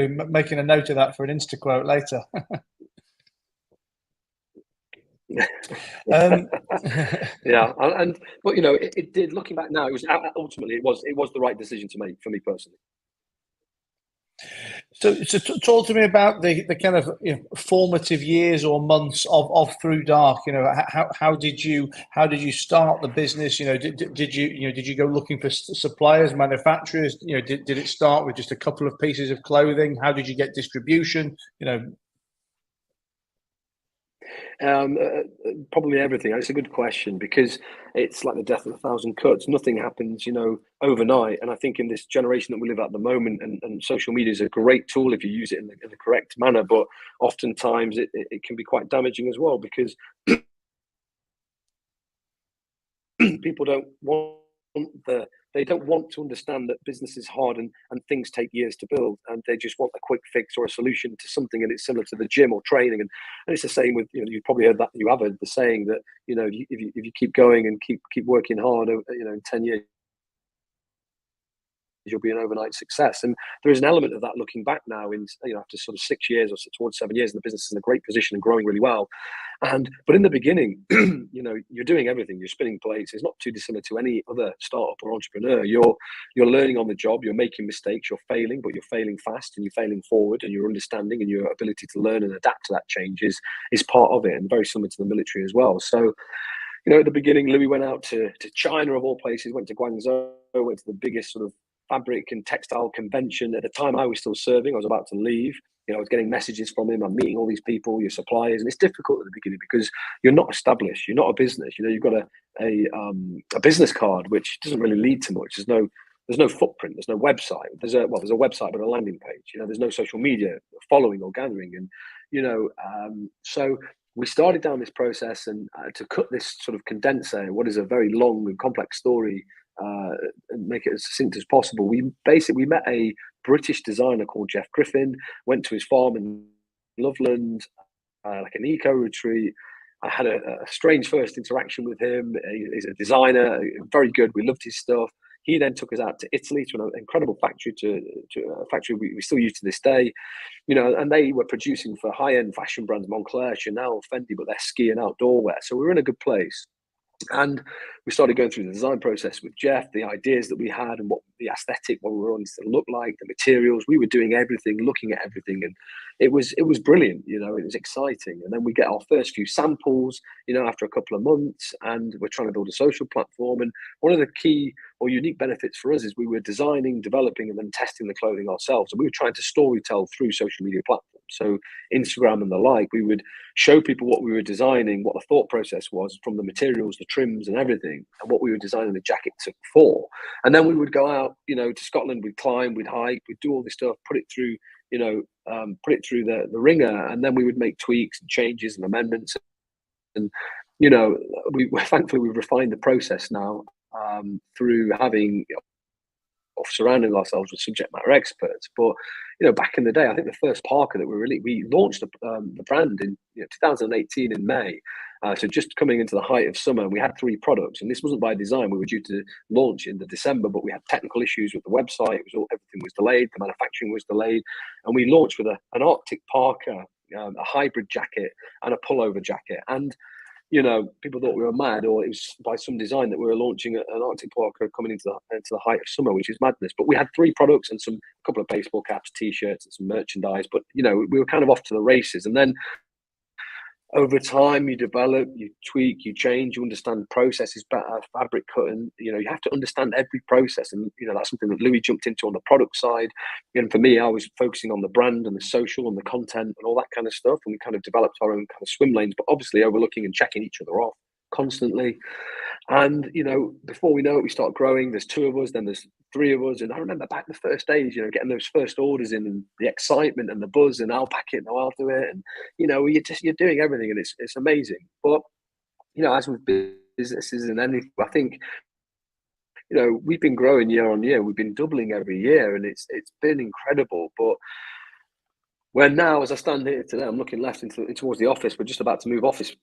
Speaker 1: making a note of that for an Insta quote later.
Speaker 2: Yeah, but it did. Looking back now, it was ultimately it was the right decision to make for me personally.
Speaker 1: So talk to me about the kind of formative years or months of ThruDark. How did you start the business? Did you go looking for suppliers, manufacturers? Did it start with just a couple of pieces of clothing? How did you get distribution?
Speaker 2: Probably everything. It's a good question, because it's like the death of a thousand cuts. Nothing happens, overnight. And I think in this generation that we live at the moment, and social media is a great tool if you use it in the correct manner, but oftentimes it can be quite damaging as well, because people don't want to understand that business is hard and things take years to build, and they just want a quick fix or a solution to something. And it's similar to the gym or training, and it's the same with, you've probably heard that, you have heard the saying that, if you keep going and keep working hard, in 10 years you'll be an overnight success. And there is an element of that looking back now, in after sort of 6 years or towards 7 years, and the business is in a great position and growing really well. But in the beginning, you're doing everything. You're spinning plates. It's not too dissimilar to any other startup or entrepreneur. You're learning on the job. You're making mistakes. You're failing, but you're failing fast, and you're failing forward, and your understanding and your ability to learn and adapt to that change is part of it, and very similar to the military as well. So, at the beginning, Louis went out to China of all places, went to Guangzhou, went to the biggest sort of fabric and textile convention. At the time I was still serving, I was about to leave. I was getting messages from him. I'm meeting all these people, your suppliers, and it's difficult at the beginning because you're not established. You're not a business. You've got a business card, which doesn't really lead to much. There's no footprint. There's no website. There's a website, but a landing page. There's no social media following or gathering, and so we started down this process, and to cut this sort of condenser, what is a very long and complex story, and make it as succinct as possible. We met a British designer called Jeff Griffin, went to his farm in Loveland, like an eco retreat. I had a strange first interaction with him. He's a designer, very good. We loved his stuff. He then took us out to Italy, to an incredible factory, to a factory we still use to this day, and they were producing for high-end fashion brands, Moncler, Chanel, Fendi, but they're ski and outdoor wear. So we were in a good place. And we started going through the design process with Jeff, the ideas that we had and what the aesthetic, what we were wanting to look like, the materials. We were doing everything, looking at everything, and it was brilliant. It was exciting. And then we get our first few samples, after a couple of months, and we're trying to build a social platform. And one of the key or unique benefits for us is we were designing, developing, and then testing the clothing ourselves. And we were trying to storytell through social media platforms. So Instagram and the like, we would show people what we were designing, what the thought process was from the materials, the trims and everything, and what we were designing the jackets for. And then we would go out, to Scotland, we'd climb, we'd hike, we'd do all this stuff, put it through, the ringer, and then we would make tweaks and changes and amendments. And, thankfully we've refined the process now, through having surrounding ourselves with subject matter experts. But back in the day, I think the first parka that we launched the brand in 2018 in May. So just coming into the height of summer, we had 3 products, and this wasn't by design. We were due to launch in the December, but we had technical issues with the website. Everything was delayed, the manufacturing was delayed, and we launched with an Arctic parka, a hybrid jacket, and a pullover jacket. And people thought we were mad, or it was by some design that we were launching an Arctic parka coming into the height of summer, which is madness. But we had 3 products and a couple of baseball caps, t-shirts, and some merchandise. But we were kind of off to the races, and then over time, you develop, you tweak, you change, you understand processes better, fabric cutting. You have to understand every process, and that's something that Louis jumped into on the product side. And for me, I was focusing on the brand and the social and the content and all that kind of stuff. And we kind of developed our own kind of swim lanes, but obviously overlooking and checking each other off constantly. And before we know it, we start growing. There's 2 of us, then there's 3 of us. And I remember back the first days, getting those first orders in, and the excitement and the buzz, and I'll pack it, no, I'll do it. And you're doing everything, and it's amazing. But as with businesses and anything, I think we've been growing year on year. We've been doubling every year, and it's been incredible. But where now, as I stand here today, I'm looking left towards the office. We're just about to move office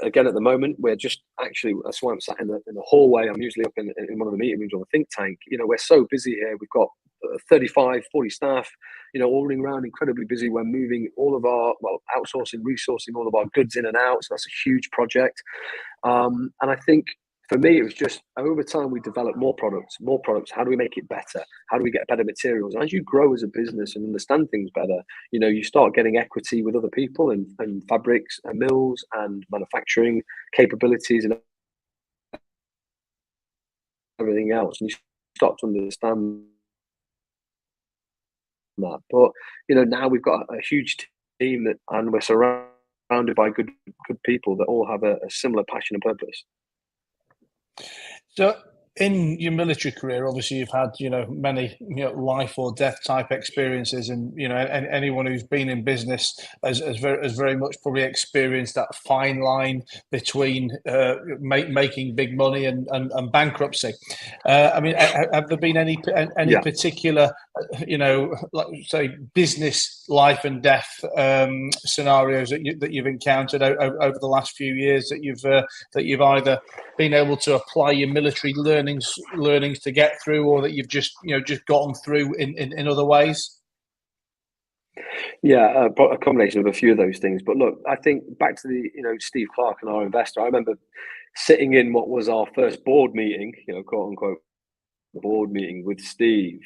Speaker 2: again at the moment. We're just that's why I'm sat in the hallway. I'm usually up in one of the meeting rooms or the think tank. We're so busy here. We've got 35, 40 staff, all running around, incredibly busy. We're moving all of our, outsourcing, resourcing all of our goods in and out. So that's a huge project. And I think, for me, it was just over time we develop more products. How do we make it better? How do we get better materials? And as you grow as a business and understand things better, you start getting equity with other people and fabrics and mills and manufacturing capabilities and everything else. And you start to understand that. But now we've got a huge team and we're surrounded by good people that all have a similar passion and purpose.
Speaker 1: So in your military career, obviously you've had, many, life or death type experiences, and, and anyone who's been in business has very much probably experienced that fine line between making big money and bankruptcy. Have there been any particular, like say, business life and death scenarios that you've encountered over the last few years that you've either been able to apply your military learnings to get through, or that you've just gotten through in other ways?
Speaker 2: Yeah, a combination of a few of those things. But look, I think back to the Steve Clark and our investor. I remember sitting in what was our first board meeting, quote unquote, board meeting with Steve.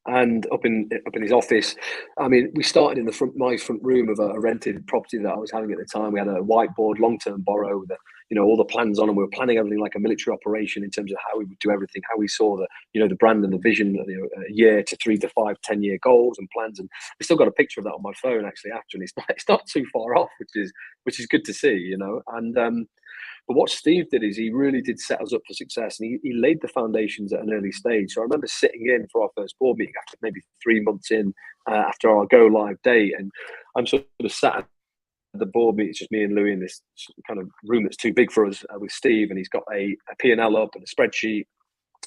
Speaker 2: And up in his office, we started in my front room of a rented property that I was having at the time. We had a whiteboard, long-term borrow, with all the plans on, and we were planning everything like a military operation in terms of how we would do everything, how we saw the brand and the vision, a year to 3 to 5, 10-year goals and plans. And we still got a picture of that on my phone actually after, and it's not too far off, which is good to see, And but what Steve did is he really did set us up for success, and he laid the foundations at an early stage. So I remember sitting in for our first board meeting after maybe 3 months in, after our go live date, and I'm sort of sat at the board meeting. It's just me and Louis in this kind of room that's too big for us with Steve, and he's got a P&L up and a spreadsheet.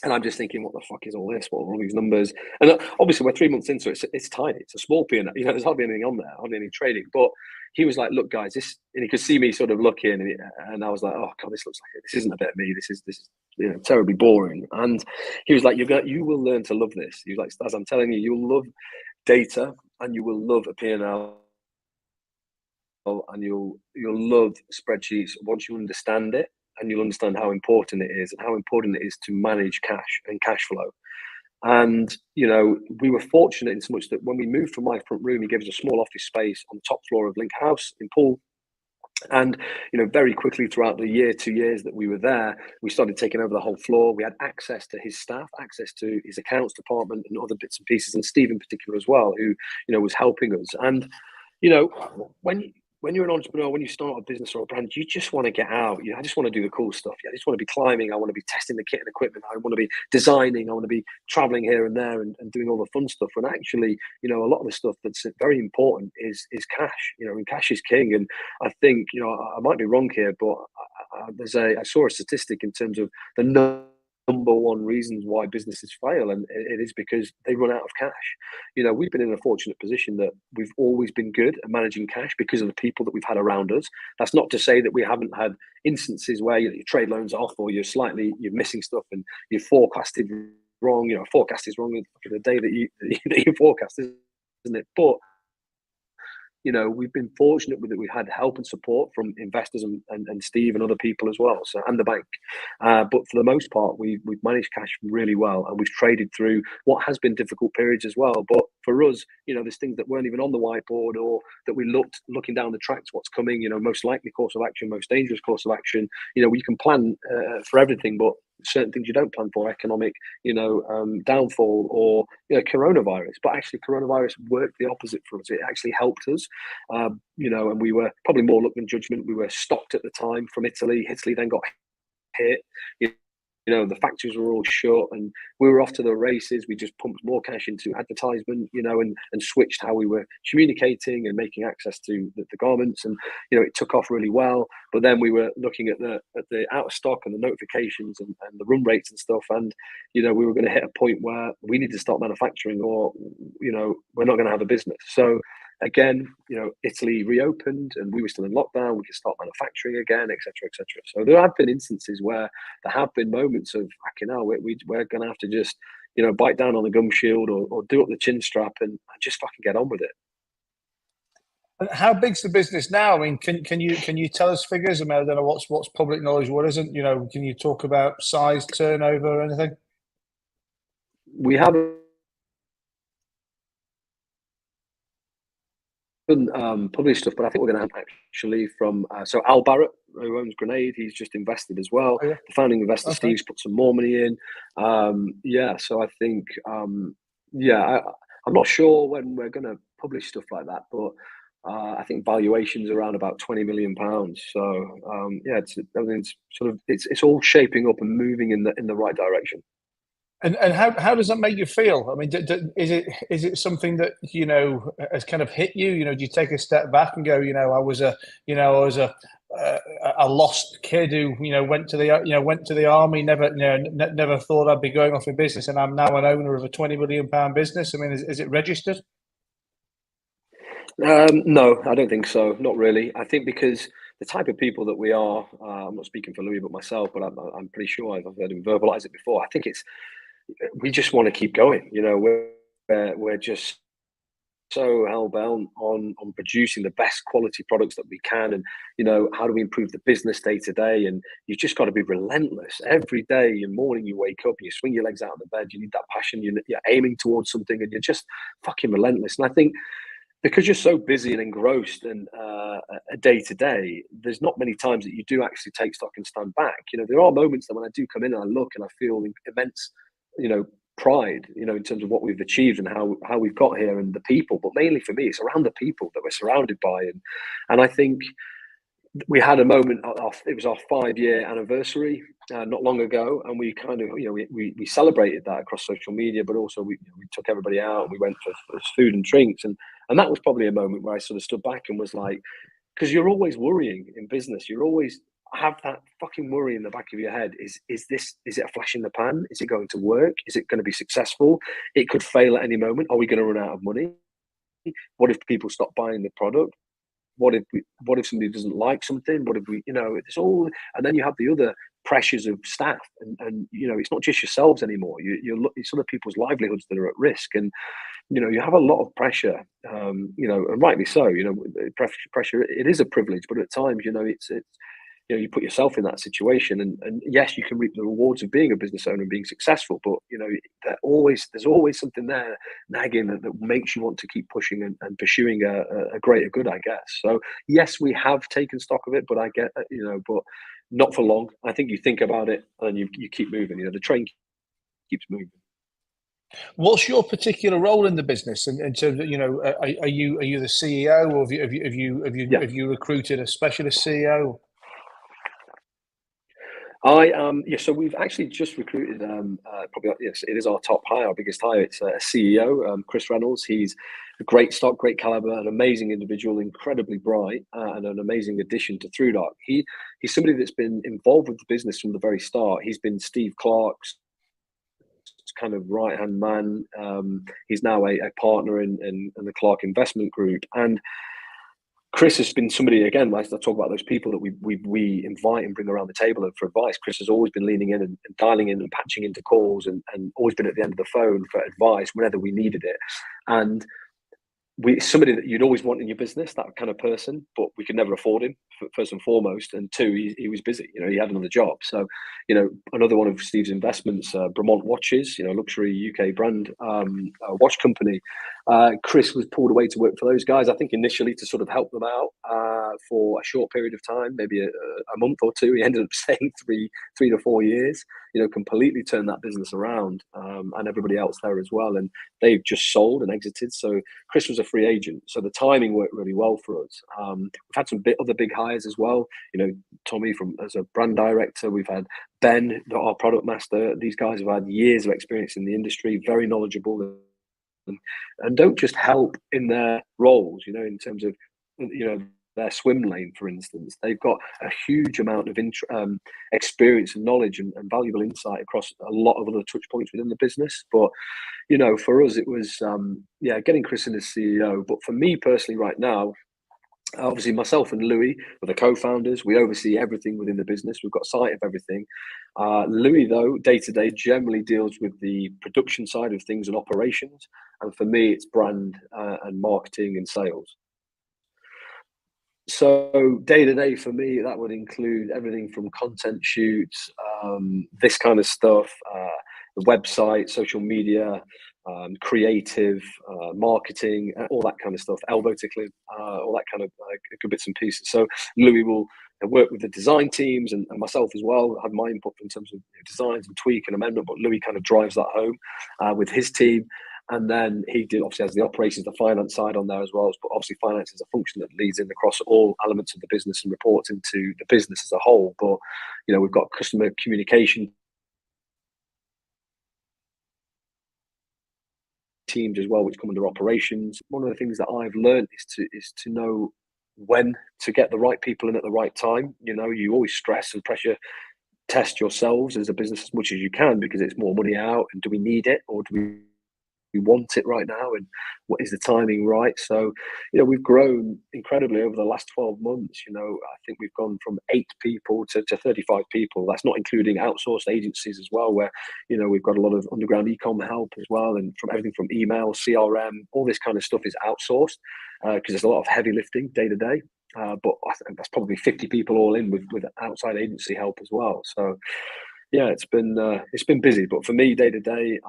Speaker 2: And I'm just thinking, what the fuck is all this? What are all these numbers? And obviously, we're 3 months into it. It's tiny. It's a small P&L. There's hardly anything on there, hardly any trading. But he was like, "Look, guys, this," and he could see me sort of looking, and I was like, "Oh God, this looks like it. This isn't a bit of me. This is terribly boring." And he was like, "You will learn to love this." He was like, "Staz, I'm telling you, you'll love data, and you will love a P&L, and you'll love spreadsheets once you understand it." And you'll understand how important it is, and how important it is to manage cash and cash flow. And, we were fortunate in so much that when we moved from my front room, he gave us a small office space on the top floor of Link House in Poole. And, very quickly throughout the 2 years that we were there, we started taking over the whole floor. We had access to his staff, access to his accounts department and other bits and pieces, and Steve in particular as well, who, was helping us. And, when you're an entrepreneur, when you start a business or a brand, you just want to get out. I just want to do the cool stuff. I just want to be climbing. I want to be testing the kit and equipment. I want to be designing. I want to be traveling here and there and doing all the fun stuff. And actually, a lot of the stuff that's very important is cash. And cash is king. And I think, I might be wrong here, but I saw a statistic in terms of the number one reasons why businesses fail, and it is because they run out of cash. We've been in a fortunate position that we've always been good at managing cash because of the people that we've had around us. That's not to say that we haven't had instances where your trade loans off, or you're missing stuff and you're forecasted wrong. Forecast is wrong for the day that you forecast, isn't it? But we've been fortunate with it. We've had help and support from investors and Steve and other people as well, and the bank. But for the most part, we've managed cash really well, and we've traded through what has been difficult periods as well. But for us, there's things that weren't even on the whiteboard, or that we looking down the tracks, what's coming, most likely course of action, most dangerous course of action. We can plan for everything, but certain things you don't plan for, economic, downfall, or coronavirus. But actually, coronavirus worked the opposite for us. It actually helped us, and we were probably more luck than judgment. We were stocked at the time from Italy. Italy then got hit. The factories were all shut, and we were off to the races. We just pumped more cash into advertisement, and switched how we were communicating and making access to the garments, and it took off really well. But then we were looking at the out of stock and the notifications and the run rates and stuff, and we were going to hit a point where we need to start manufacturing, or we're not going to have a business. So again, Italy reopened and we were still in lockdown. We could start manufacturing again, etc., etc. So there have been instances where there have been moments of, we're going to have to just, bite down on the gum shield, or do up the chin strap and just fucking get on with it.
Speaker 1: And how big's the business now? I mean, can you tell us figures? I mean, I don't know what's public knowledge, what isn't. Can you talk about size, turnover, or anything?
Speaker 2: We have published stuff, but I think we're going to have actually from so Al Barrett, who owns Grenade, he's just invested as well.
Speaker 1: Oh, yeah.
Speaker 2: The founding investor, okay. Steve's put some more money in. So I think I'm not sure when we're going to publish stuff like that, but I think valuations around about £20 million. So it's all shaping up and moving in the right direction.
Speaker 1: And how does that make you feel? I mean, is it something that has kind of hit you? Do you take a step back and go, I was a lost kid who went to the army, never thought I'd be going off in business, and I'm now an owner of a £20 million business. I mean, is it registered?
Speaker 2: No, I don't think so. Not really. I think because the type of people that we are, I'm not speaking for Louis but myself, but I'm pretty sure I've heard him verbalize it before. I think we just want to keep going. We're just so hell-bound on producing the best quality products that we can, and how do we improve the business day to day. And you've just got to be relentless every day. In the morning you wake up, you swing your legs out of the bed, you need that passion, you're aiming towards something, and you're just fucking relentless. And I think because you're so busy and engrossed and day to day, there's not many times that you do actually take stock and stand back. There are moments that when I do come in and I look and I feel immense pride, in terms of what we've achieved and how we've got here and the people. But mainly for me, it's around the people that we're surrounded by. And I think we had a moment, it was our 5-year anniversary not long ago, and we kind of, we celebrated that across social media, but also we took everybody out and we went for food and drinks. And that was probably a moment where I sort of stood back and was like, because you're always worrying in business, you're always have that fucking worry in the back of your head. Is it a flash in the pan? Is it going to work? Is it going to be successful? It could fail at any moment. Are we going to run out of money? What if people stop buying the product? What if somebody doesn't like something? What if we, it's all, and then you have the other pressures of staff, and it's not just yourselves anymore. It's other people's livelihoods that are at risk, and you have a lot of pressure, and rightly so. Pressure. It is a privilege, but at times, it's you put yourself in that situation, and yes, you can reap the rewards of being a business owner and being successful, but there's always something there nagging that makes you want to keep pushing and pursuing a greater good, I guess. So yes, we have taken stock of it, but I get, but not for long. I think you think about it and you keep moving. The train keeps moving.
Speaker 1: What's your particular role in the business? In terms of, are you the CEO, or have you recruited a specialist CEO?
Speaker 2: Yeah, so we've actually just recruited, probably, yes, it is our top hire, our biggest hire. It's a CEO, Chris Reynolds. He's a great stock, great caliber, an amazing individual, incredibly bright, and an amazing addition to ThruDark. He's somebody that's been involved with the business from the very start. He's been Steve Clark's kind of right-hand man. He's now a partner in the Clark Investment Group. And Chris has been somebody, again, like I talk about those people that we invite and bring around the table for advice. Chris has always been leaning in and dialing in and patching into calls, and always been at the end of the phone for advice whenever we needed it. And somebody that you'd always want in your business, that kind of person, but we could never afford him, first and foremost. And two, he was busy, he had another job. So, another one of Steve's investments, Bremont Watches, luxury UK brand watch company. Chris was pulled away to work for those guys, I think initially to sort of help them out for a short period of time, maybe a month or two. He ended up staying 3 to 4 years, completely turned that business around, and everybody else there as well. And they've just sold and exited. So Chris was a free agent. So the timing worked really well for us. We've had some other big hires as well. Tommy as a brand director. We've had Ben, our product master. These guys have had years of experience in the industry, very knowledgeable, and don't just help in their roles, in terms of, their swim lane, for instance. They've got a huge amount of experience and knowledge and valuable insight across a lot of other touch points within the business. But, for us, it was, getting Chris in as CEO. But for me personally right now, obviously myself and Louis are the co-founders. We oversee everything within the business. We've got sight of everything. Louis, though, day to day generally deals with the production side of things and operations. And for me, it's brand and marketing and sales. So day to day for me, that would include everything from content shoots, this kind of stuff, the website, social media, creative, marketing, all that kind of stuff, elbow tickling, all that kind of good bits and pieces. So Louis will work with the design teams and myself as well. I have my input in terms of designs and tweak and amendment, but Louis kind of drives that home with his team. And then he obviously has the operations, the finance side on there as well. But obviously finance is a function that leads in across all elements of the business and reports into the business as a whole. But, we've got customer communication teams as well, which come under operations. One of the things that I've learned is to know when to get the right people in at the right time. You always stress and pressure test yourselves as a business as much as you can, because it's more money out. And do we need it, or do we want it right now, and what is the timing right? So we've grown incredibly over the last 12 months. I think we've gone from 8 people to 35 people. That's not including outsourced agencies as well, where we've got a lot of underground e-com help as well, and from everything from email, CRM, all this kind of stuff is outsourced because there's a lot of heavy lifting day to day. But I think that's probably 50 people all in with outside agency help as well. So yeah, it's been busy, but for me, day to day,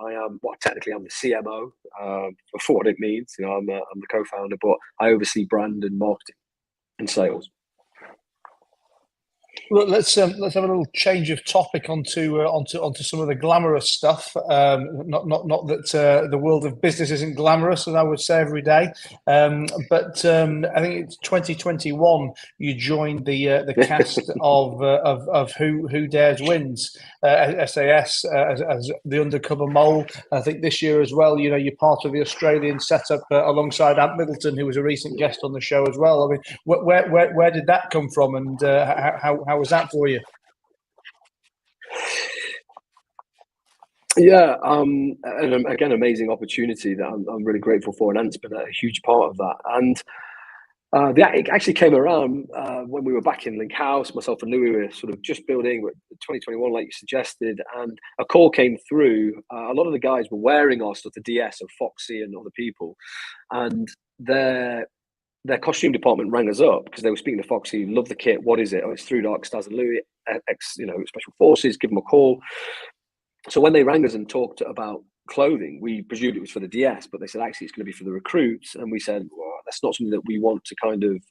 Speaker 2: technically I'm the CMO for what it means. I'm the co-founder, but I oversee brand and marketing and sales.
Speaker 1: Well, let's have a little change of topic onto some of the glamorous stuff. Not that the world of business isn't glamorous, as I would say every day. But I think it's 2021. You joined the cast of Who Dares Wins, SAS as the undercover mole. I think this year as well. You're part of the Australian setup alongside Ant Middleton, who was a recent guest on the show as well. I mean, where did that come from, and how was that for you?
Speaker 2: Yeah, and again, amazing opportunity that I'm really grateful for, and Ant's been a huge part of that. And it actually came around when we were back in Link House. Myself and Louis were sort of just building 2021, like you suggested, and a call came through. A lot of the guys were wearing our stuff, the DS of Foxy and other people, and their costume department rang us up because they were speaking to Foxy. Love the kit. What is it? Oh, it's ThruDark, Staz and Louis, Special Forces. Give them a call. So when they rang us and talked about clothing, we presumed it was for the DS, but they said actually it's going to be for the recruits. And we said, well, that's not something that we want to kind of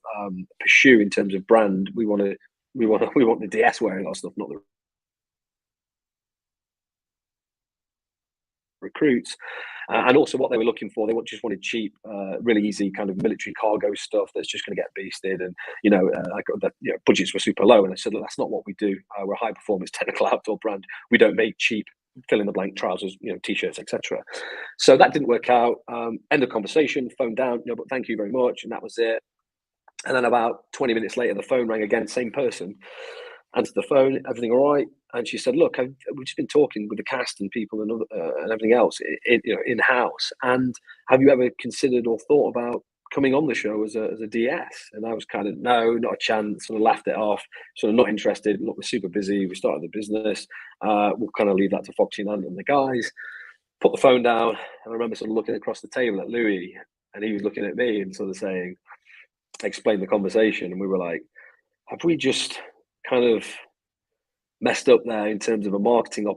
Speaker 2: pursue in terms of brand. We want the DS wearing our stuff, not the recruits. And also what they were looking for, they just wanted cheap, really easy kind of military cargo stuff that's just going to get beasted. And, budgets were super low. And I said, look, that's not what we do. We're a high performance technical outdoor brand. We don't make cheap fill in the blank trousers, t-shirts, etc. So that didn't work out. End of conversation, phone down, but thank you very much. And that was it. And then about 20 minutes later, the phone rang again, same person. Answered the phone, everything all right? And she said, look, we've just been talking with the cast and people and everything else in-house. And have you ever considered or thought about coming on the show as a DS? And I was kind of, no, not a chance, sort of laughed it off, sort of not interested. Look, we're super busy. We started the business. We'll kind of leave that to Foxy and the guys. Put the phone down. And I remember sort of looking across the table at Louis, and he was looking at me and sort of saying, explain the conversation. And we were like, have we just kind of messed up there in terms of a marketing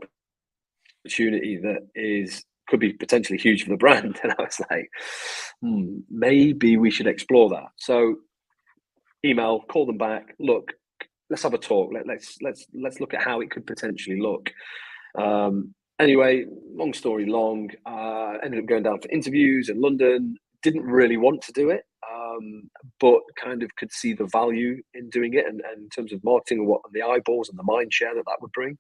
Speaker 2: opportunity that could be potentially huge for the brand? And I was like, maybe we should explore that. So email, call them back. Look, let's have a talk. Let's look at how it could potentially look. Anyway, long story long, ended up going down for interviews in London. Didn't really want to do it, but kind of could see the value in doing it, and in terms of marketing and the eyeballs and the mind share that would bring.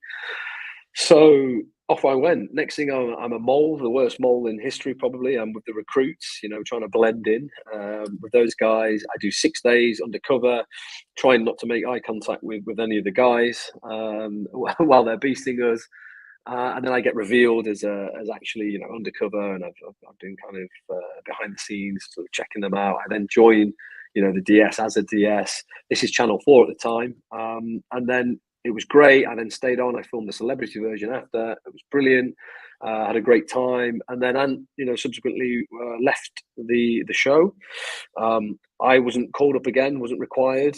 Speaker 2: So off I went. Next thing, I'm a mole, the worst mole in history probably. I'm with the recruits, trying to blend in with those guys. I do 6 days undercover, trying not to make eye contact with any of the guys while they're beasting us. And then I get revealed as actually, undercover, and I've been kind of behind the scenes, sort of checking them out. I then join, the DS as a DS. This is Channel 4 at the time. And then it was great. I then stayed on. I filmed the celebrity version after. It was brilliant. Had a great time. And then, subsequently left the show. I wasn't called up again, wasn't required.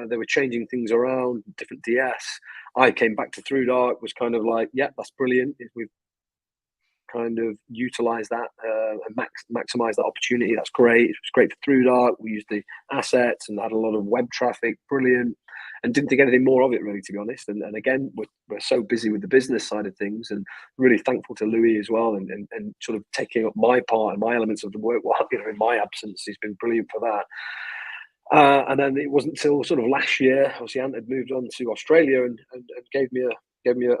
Speaker 2: They were changing things around, different DS. I came back to ThruDark, was kind of like, yeah, that's brilliant. We've kind of utilized that and maximize that opportunity. That's great. It was great for ThruDark. We used the assets and had a lot of web traffic. Brilliant. And didn't think anything more of it, really, to be honest. And again, we're so busy with the business side of things, and really thankful to Louis as well, and sort of taking up my part and my elements of the work while, in my absence. He's been brilliant for that. And then it wasn't until sort of last year, obviously, Ant had moved on to Australia and gave me a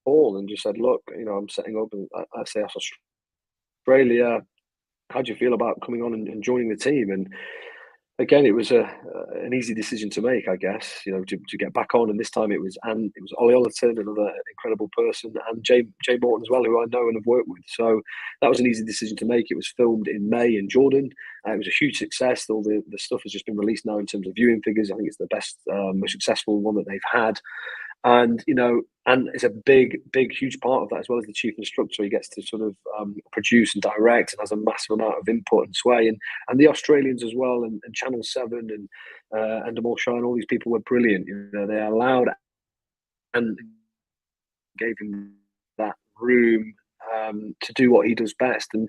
Speaker 2: call and just said, look, I'm setting up at SAS Australia. How do you feel about coming on and joining the team? And again, it was an easy decision to make, I guess, to get back on. And this time it was Ollie Ollerton, another incredible person, and Jay Morton as well, who I know and have worked with. So that was an easy decision to make. It was filmed in May in Jordan. It was a huge success. All the stuff has just been released now in terms of viewing figures. I think it's the best, most successful one that they've had. And, and it's a big, huge part of that, as well as the chief instructor. He gets to sort of produce and direct and has a massive amount of input and sway. And the Australians as well, and Channel 7 and Endemol Shine, all these people were brilliant. They allowed and gave him that room to do what he does best, and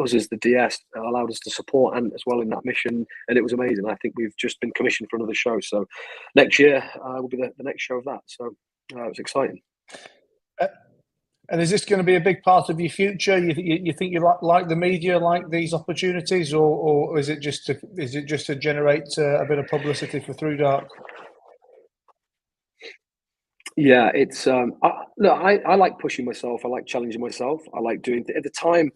Speaker 2: us as the DS allowed us to support Ant as well in that mission, and it was amazing. I think we've just been commissioned for another show, so next year will be the next show of that. So it was exciting.
Speaker 1: And is this going to be a big part of your future? You think you like the media, like these opportunities, or is it just to generate a bit of publicity for ThruDark?
Speaker 2: Yeah, it's I like pushing myself. I like challenging myself. I like doing at the time.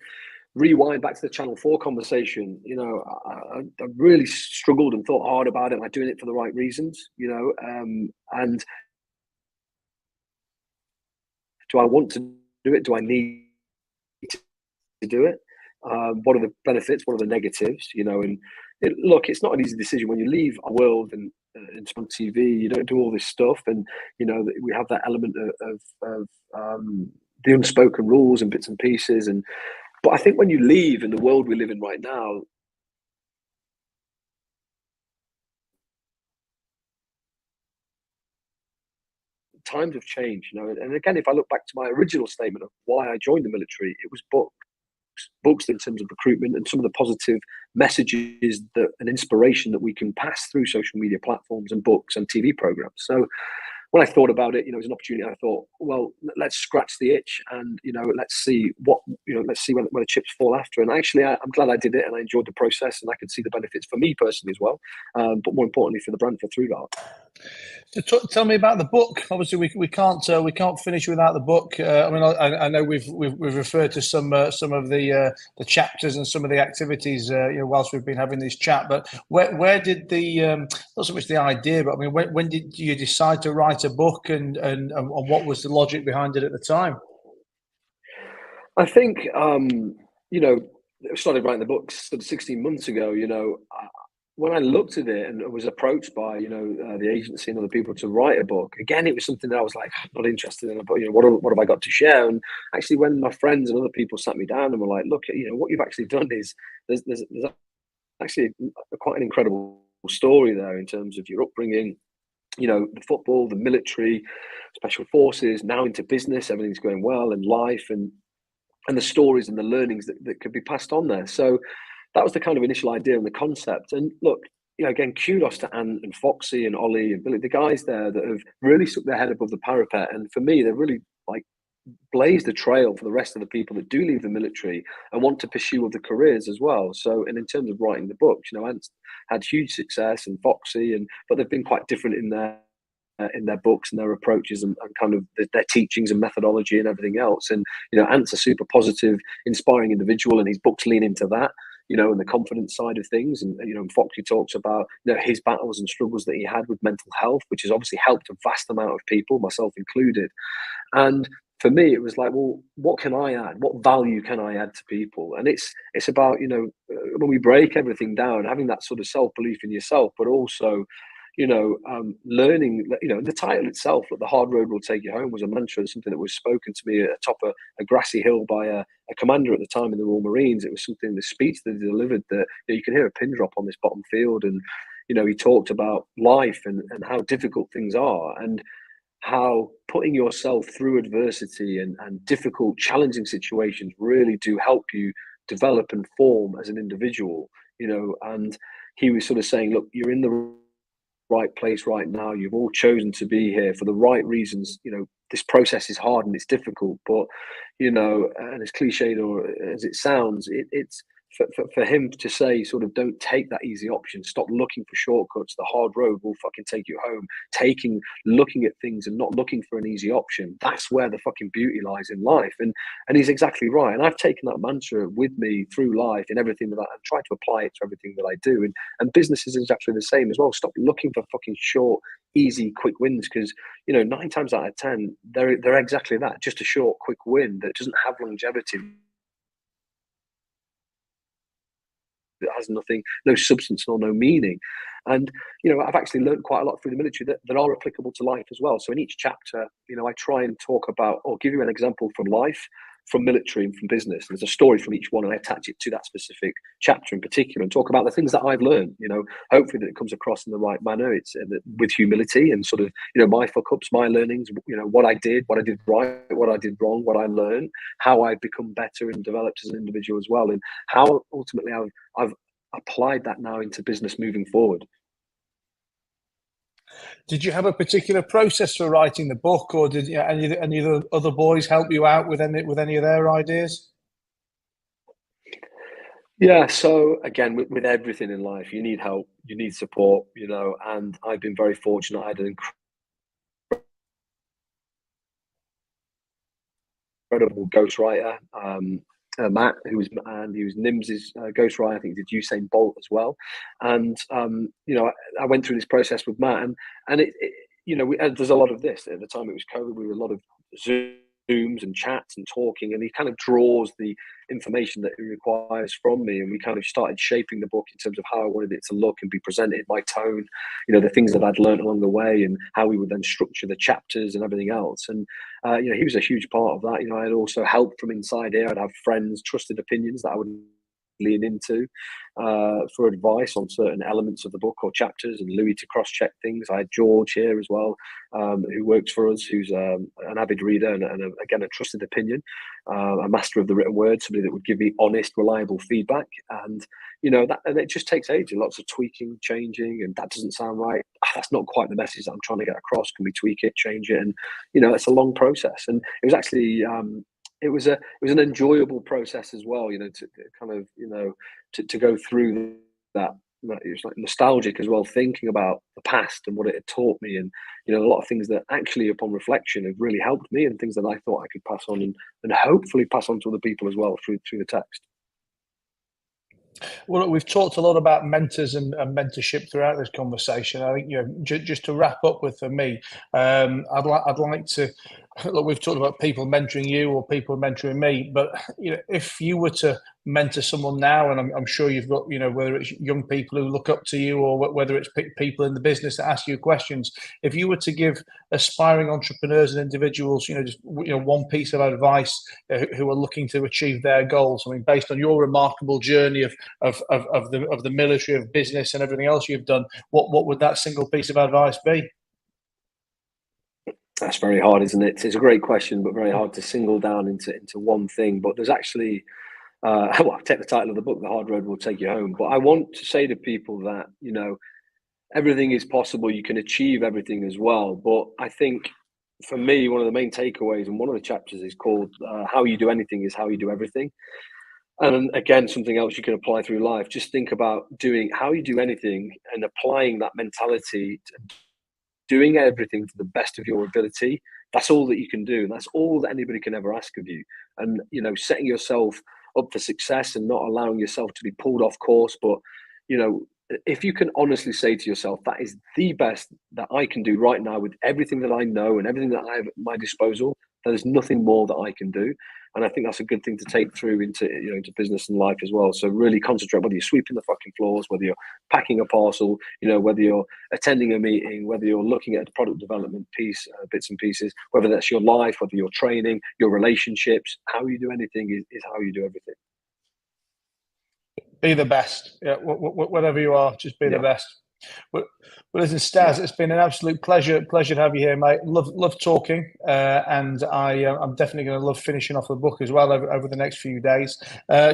Speaker 2: Rewind back to the Channel 4 conversation. I really struggled and thought hard about it. Am I doing it for the right reasons? And do I want to do it? Do I need to do it? What are the benefits? What are the negatives? And look, it's not an easy decision when you leave our world and it's on TV. You don't do all this stuff, and we have that element of the unspoken rules and bits and pieces. But I think when you leave in the world we live in right now, times have changed. And again, if I look back to my original statement of why I joined the military, it was books in terms of recruitment and some of the positive messages and inspiration that we can pass through social media platforms and books and TV programs. So when I thought about it, it was an opportunity. I thought, well, let's scratch the itch, and let's see let's see where the chips fall after. And actually, I'm glad I did it, and I enjoyed the process, and I could see the benefits for me personally as well, but more importantly for the brand, for ThruDark.
Speaker 1: So tell me about the book. Obviously, we can't finish without the book. I mean, I know we've referred to some of the chapters and some of the activities whilst we've been having this chat. But where did not so much the idea, but I mean, when did you decide to write a book, and what was the logic behind it at the time?
Speaker 2: I think started writing the books sort of 16 months ago. When I looked at it and was approached by the agency and other people to write a book, again, it was something that I was like, not interested in. But what have I got to share? And actually, when my friends and other people sat me down and were like, look, what you've actually done is there's actually quite an incredible story there in terms of your upbringing. The football, the military, special forces, now into business, everything's going well, and life, and the stories and the learnings that could be passed on there. So that was the kind of initial idea and the concept. And look, again, kudos to Ant and Foxy and Ollie and Billy, the guys there that have really stuck their head above the parapet. And for me, they've really blazed the trail for the rest of the people that do leave the military and want to pursue other careers as well. So, and in terms of writing the books, Ant's had huge success, and Foxy, but they've been quite different in their books and their approaches and kind of their teachings and methodology and everything else. And Ant's a super positive, inspiring individual, and his books lean into that, and the confidence side of things. And Foxy talks about his battles and struggles that he had with mental health, which has obviously helped a vast amount of people, myself included. And for me, it was like, well, what can I add? What value can I add to people? And it's about when we break everything down, having that sort of self-belief in yourself, but also learning, the title itself, The Hard Road Will Take You Home, was a mantra, something that was spoken to me atop a grassy hill by a commander at the time in the Royal Marines. It was something, the speech that he delivered, that you can hear a pin drop on this bottom field. And, he talked about life and how difficult things are, and how putting yourself through adversity and difficult, challenging situations really do help you develop and form as an individual, and he was sort of saying, look, you're in the right place right now. You've all chosen to be here for the right reasons. This process is hard and it's difficult, but and as cliched or as it sounds, it's for him to say, sort of, don't take that easy option. Stop looking for shortcuts. The hard road will fucking take you home. Looking at things and not looking for an easy option. That's where the fucking beauty lies in life. And he's exactly right. And I've taken that mantra with me through life in everything that I try to apply it to everything that I do. And business is exactly the same as well. Stop looking for fucking short, easy, quick wins, because 9 times out of 10 they're exactly that, just a short, quick win that doesn't have longevity, that has nothing, no substance or no meaning. And I've actually learned quite a lot through the military that are applicable to life as well. So in each chapter, I try and talk about, or give you an example from life, from military, and from business. There's a story from each one, and I attach it to that specific chapter in particular, and talk about the things that I've learned. Hopefully that it comes across in the right manner. It's with humility and sort of my fuck ups, my learnings, what I did right, what I did wrong, what I learned, how I've become better and developed as an individual as well, and how ultimately I've applied that now into business moving forward.
Speaker 1: Did you have a particular process for writing the book, or did any of the other boys help you out with any of their ideas?
Speaker 2: Yeah, so again, with everything in life, you need help, you need support, and I've been very fortunate. I had an incredible ghostwriter, Matt, who was Nims's ghostwriter. I think he did Usain Bolt as well. And I went through this process with Matt, and there's a lot of this. At the time it was COVID, we were a lot of Zooms and chats and talking, and he kind of draws the information that he requires from me, and we kind of started shaping the book in terms of how I wanted it to look and be presented, my tone, the things that I'd learned along the way, and how we would then structure the chapters and everything else. And he was a huge part of that. I'd also help from inside here. I'd have friends, trusted opinions that I would lean into for advice on certain elements of the book or chapters, and Louis to cross-check things. I had George here as well, who works for us, who's an avid reader and again, a trusted opinion, a master of the written word, somebody that would give me honest, reliable feedback. And, you know, and it just takes age and lots of tweaking, changing, and that doesn't sound right. That's not quite the message that I'm trying to get across. Can we tweak it, change it? And, you know, it's a long process. And it was actually, it was an enjoyable process as well, you know, to kind of, you know, to go through that. It was like nostalgic as well, thinking about the past and what it had taught me, and, you know, a lot of things that actually upon reflection have really helped me, and things that I thought I could pass on and hopefully pass on to other people as well through the text.
Speaker 1: Well, we've talked a lot about mentors and mentorship throughout this conversation. I think, you know, just to wrap up with, for me, I'd like to look. We've talked about people mentoring you or people mentoring me, but, you know, if you were to mentor someone now, and I'm sure you've got, you know, whether it's young people who look up to you or whether it's people in the business that ask you questions, if you were to give aspiring entrepreneurs and individuals, you know, just, you know, one piece of advice who are looking to achieve their goals, I mean, based on your remarkable journey of the military, of business, and everything else you've done, what would that single piece of advice be?
Speaker 2: That's very hard, isn't it? It's a great question, but very hard to single down into one thing. But there's actually, well, take the title of the book, The Hard Road Will Take You Home. But I want to say to people that, you know, everything is possible. You can achieve everything as well. But I think for me, one of the main takeaways, and one of the chapters is called How You Do Anything is How You Do Everything. And again, something else you can apply through life. Just think about doing how you do anything and applying that mentality to doing everything to the best of your ability. That's all that you can do. And that's all that anybody can ever ask of you. And, you know, setting yourself up for success and not allowing yourself to be pulled off course. But, you know, if you can honestly say to yourself, that is the best that I can do right now with everything that I know and everything that I have at my disposal, there's nothing more that I can do. And I think that's a good thing to take through into, you know, into business and life as well. So really concentrate, whether you're sweeping the fucking floors, whether you're packing a parcel, you know, whether you're attending a meeting, whether you're looking at a product development piece, bits and pieces, whether that's your life, whether you're training, your relationships, how you do anything is how you do everything.
Speaker 1: Be the best. Yeah, whatever you are, just be the best. Well, listen, Staz, it's been an absolute pleasure to have you here, mate. Love talking, and I'm definitely going to love finishing off the book as well over the next few days.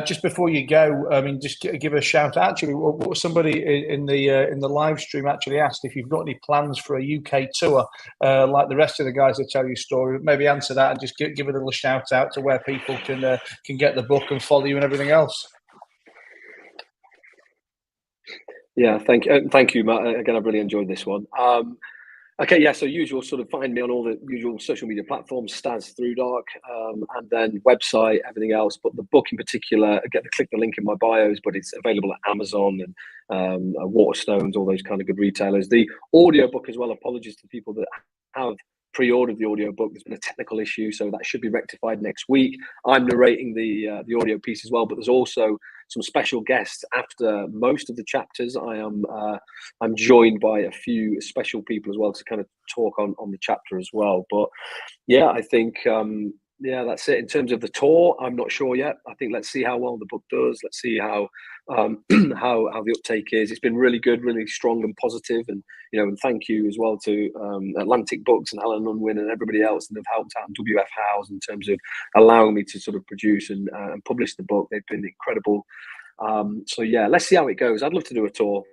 Speaker 1: Just before you go, I mean, just give a shout. Actually, what somebody in the live stream actually asked if you've got any plans for a UK tour, like the rest of the guys that tell you story. Maybe answer that and just give a little shout out to where people can get the book and follow you and everything else.
Speaker 2: Yeah, thank you, Matt. Again, I've really enjoyed this one. Okay, yeah, so usual, sort of find me on all the usual social media platforms, Staz ThruDark, and then website, everything else. But the book in particular, click the link in my bios, but it's available at Amazon and Waterstones, all those kind of good retailers. The audiobook as well, apologies to people that have pre-ordered the audiobook. There's been a technical issue, so that should be rectified next week. I'm narrating the audio piece as well, but there's also some special guests after most of the chapters. I'm joined by a few special people as well to kind of talk on the chapter as well. But yeah, I think that's it. In terms of the tour, I'm not sure yet. I think let's see how well the book does. Let's see how how the uptake is. It's been really good, really strong and positive. And, you know, and thank you as well to Atlantic Books and Alan Unwin and everybody else that have helped out, and WF House, in terms of allowing me to sort of produce and publish the book. They've been incredible. So yeah, let's see how it goes. I'd love to do a tour.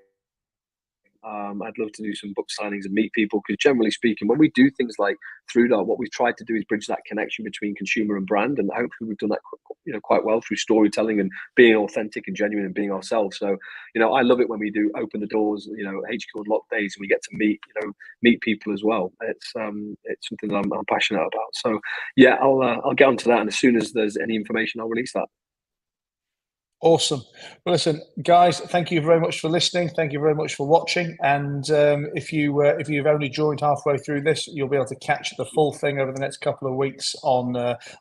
Speaker 2: I'd love to do some book signings and meet people, because generally speaking, when we do things like ThruDark, what we've tried to do is bridge that connection between consumer and brand, and hopefully we've done that, you know, quite well through storytelling and being authentic and genuine and being ourselves. So, you know, I love it when we do open the doors, you know, HQ Unlock days, and we get to meet people as well. It's something that I'm passionate about. So yeah, I'll get onto that, and as soon as there's any information, I'll release that.
Speaker 1: Awesome. Well, listen, guys, thank you very much for listening. Thank you very much for watching. And if you've only joined halfway through this, you'll be able to catch the full thing over the next couple of weeks on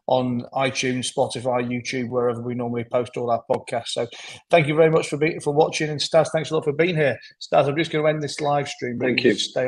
Speaker 1: iTunes, Spotify, YouTube, wherever we normally post all our podcasts. So thank you very much for watching. And Staz, thanks a lot for being here. Staz, I'm just going to end this live stream.
Speaker 2: Thank you.
Speaker 1: Stay on.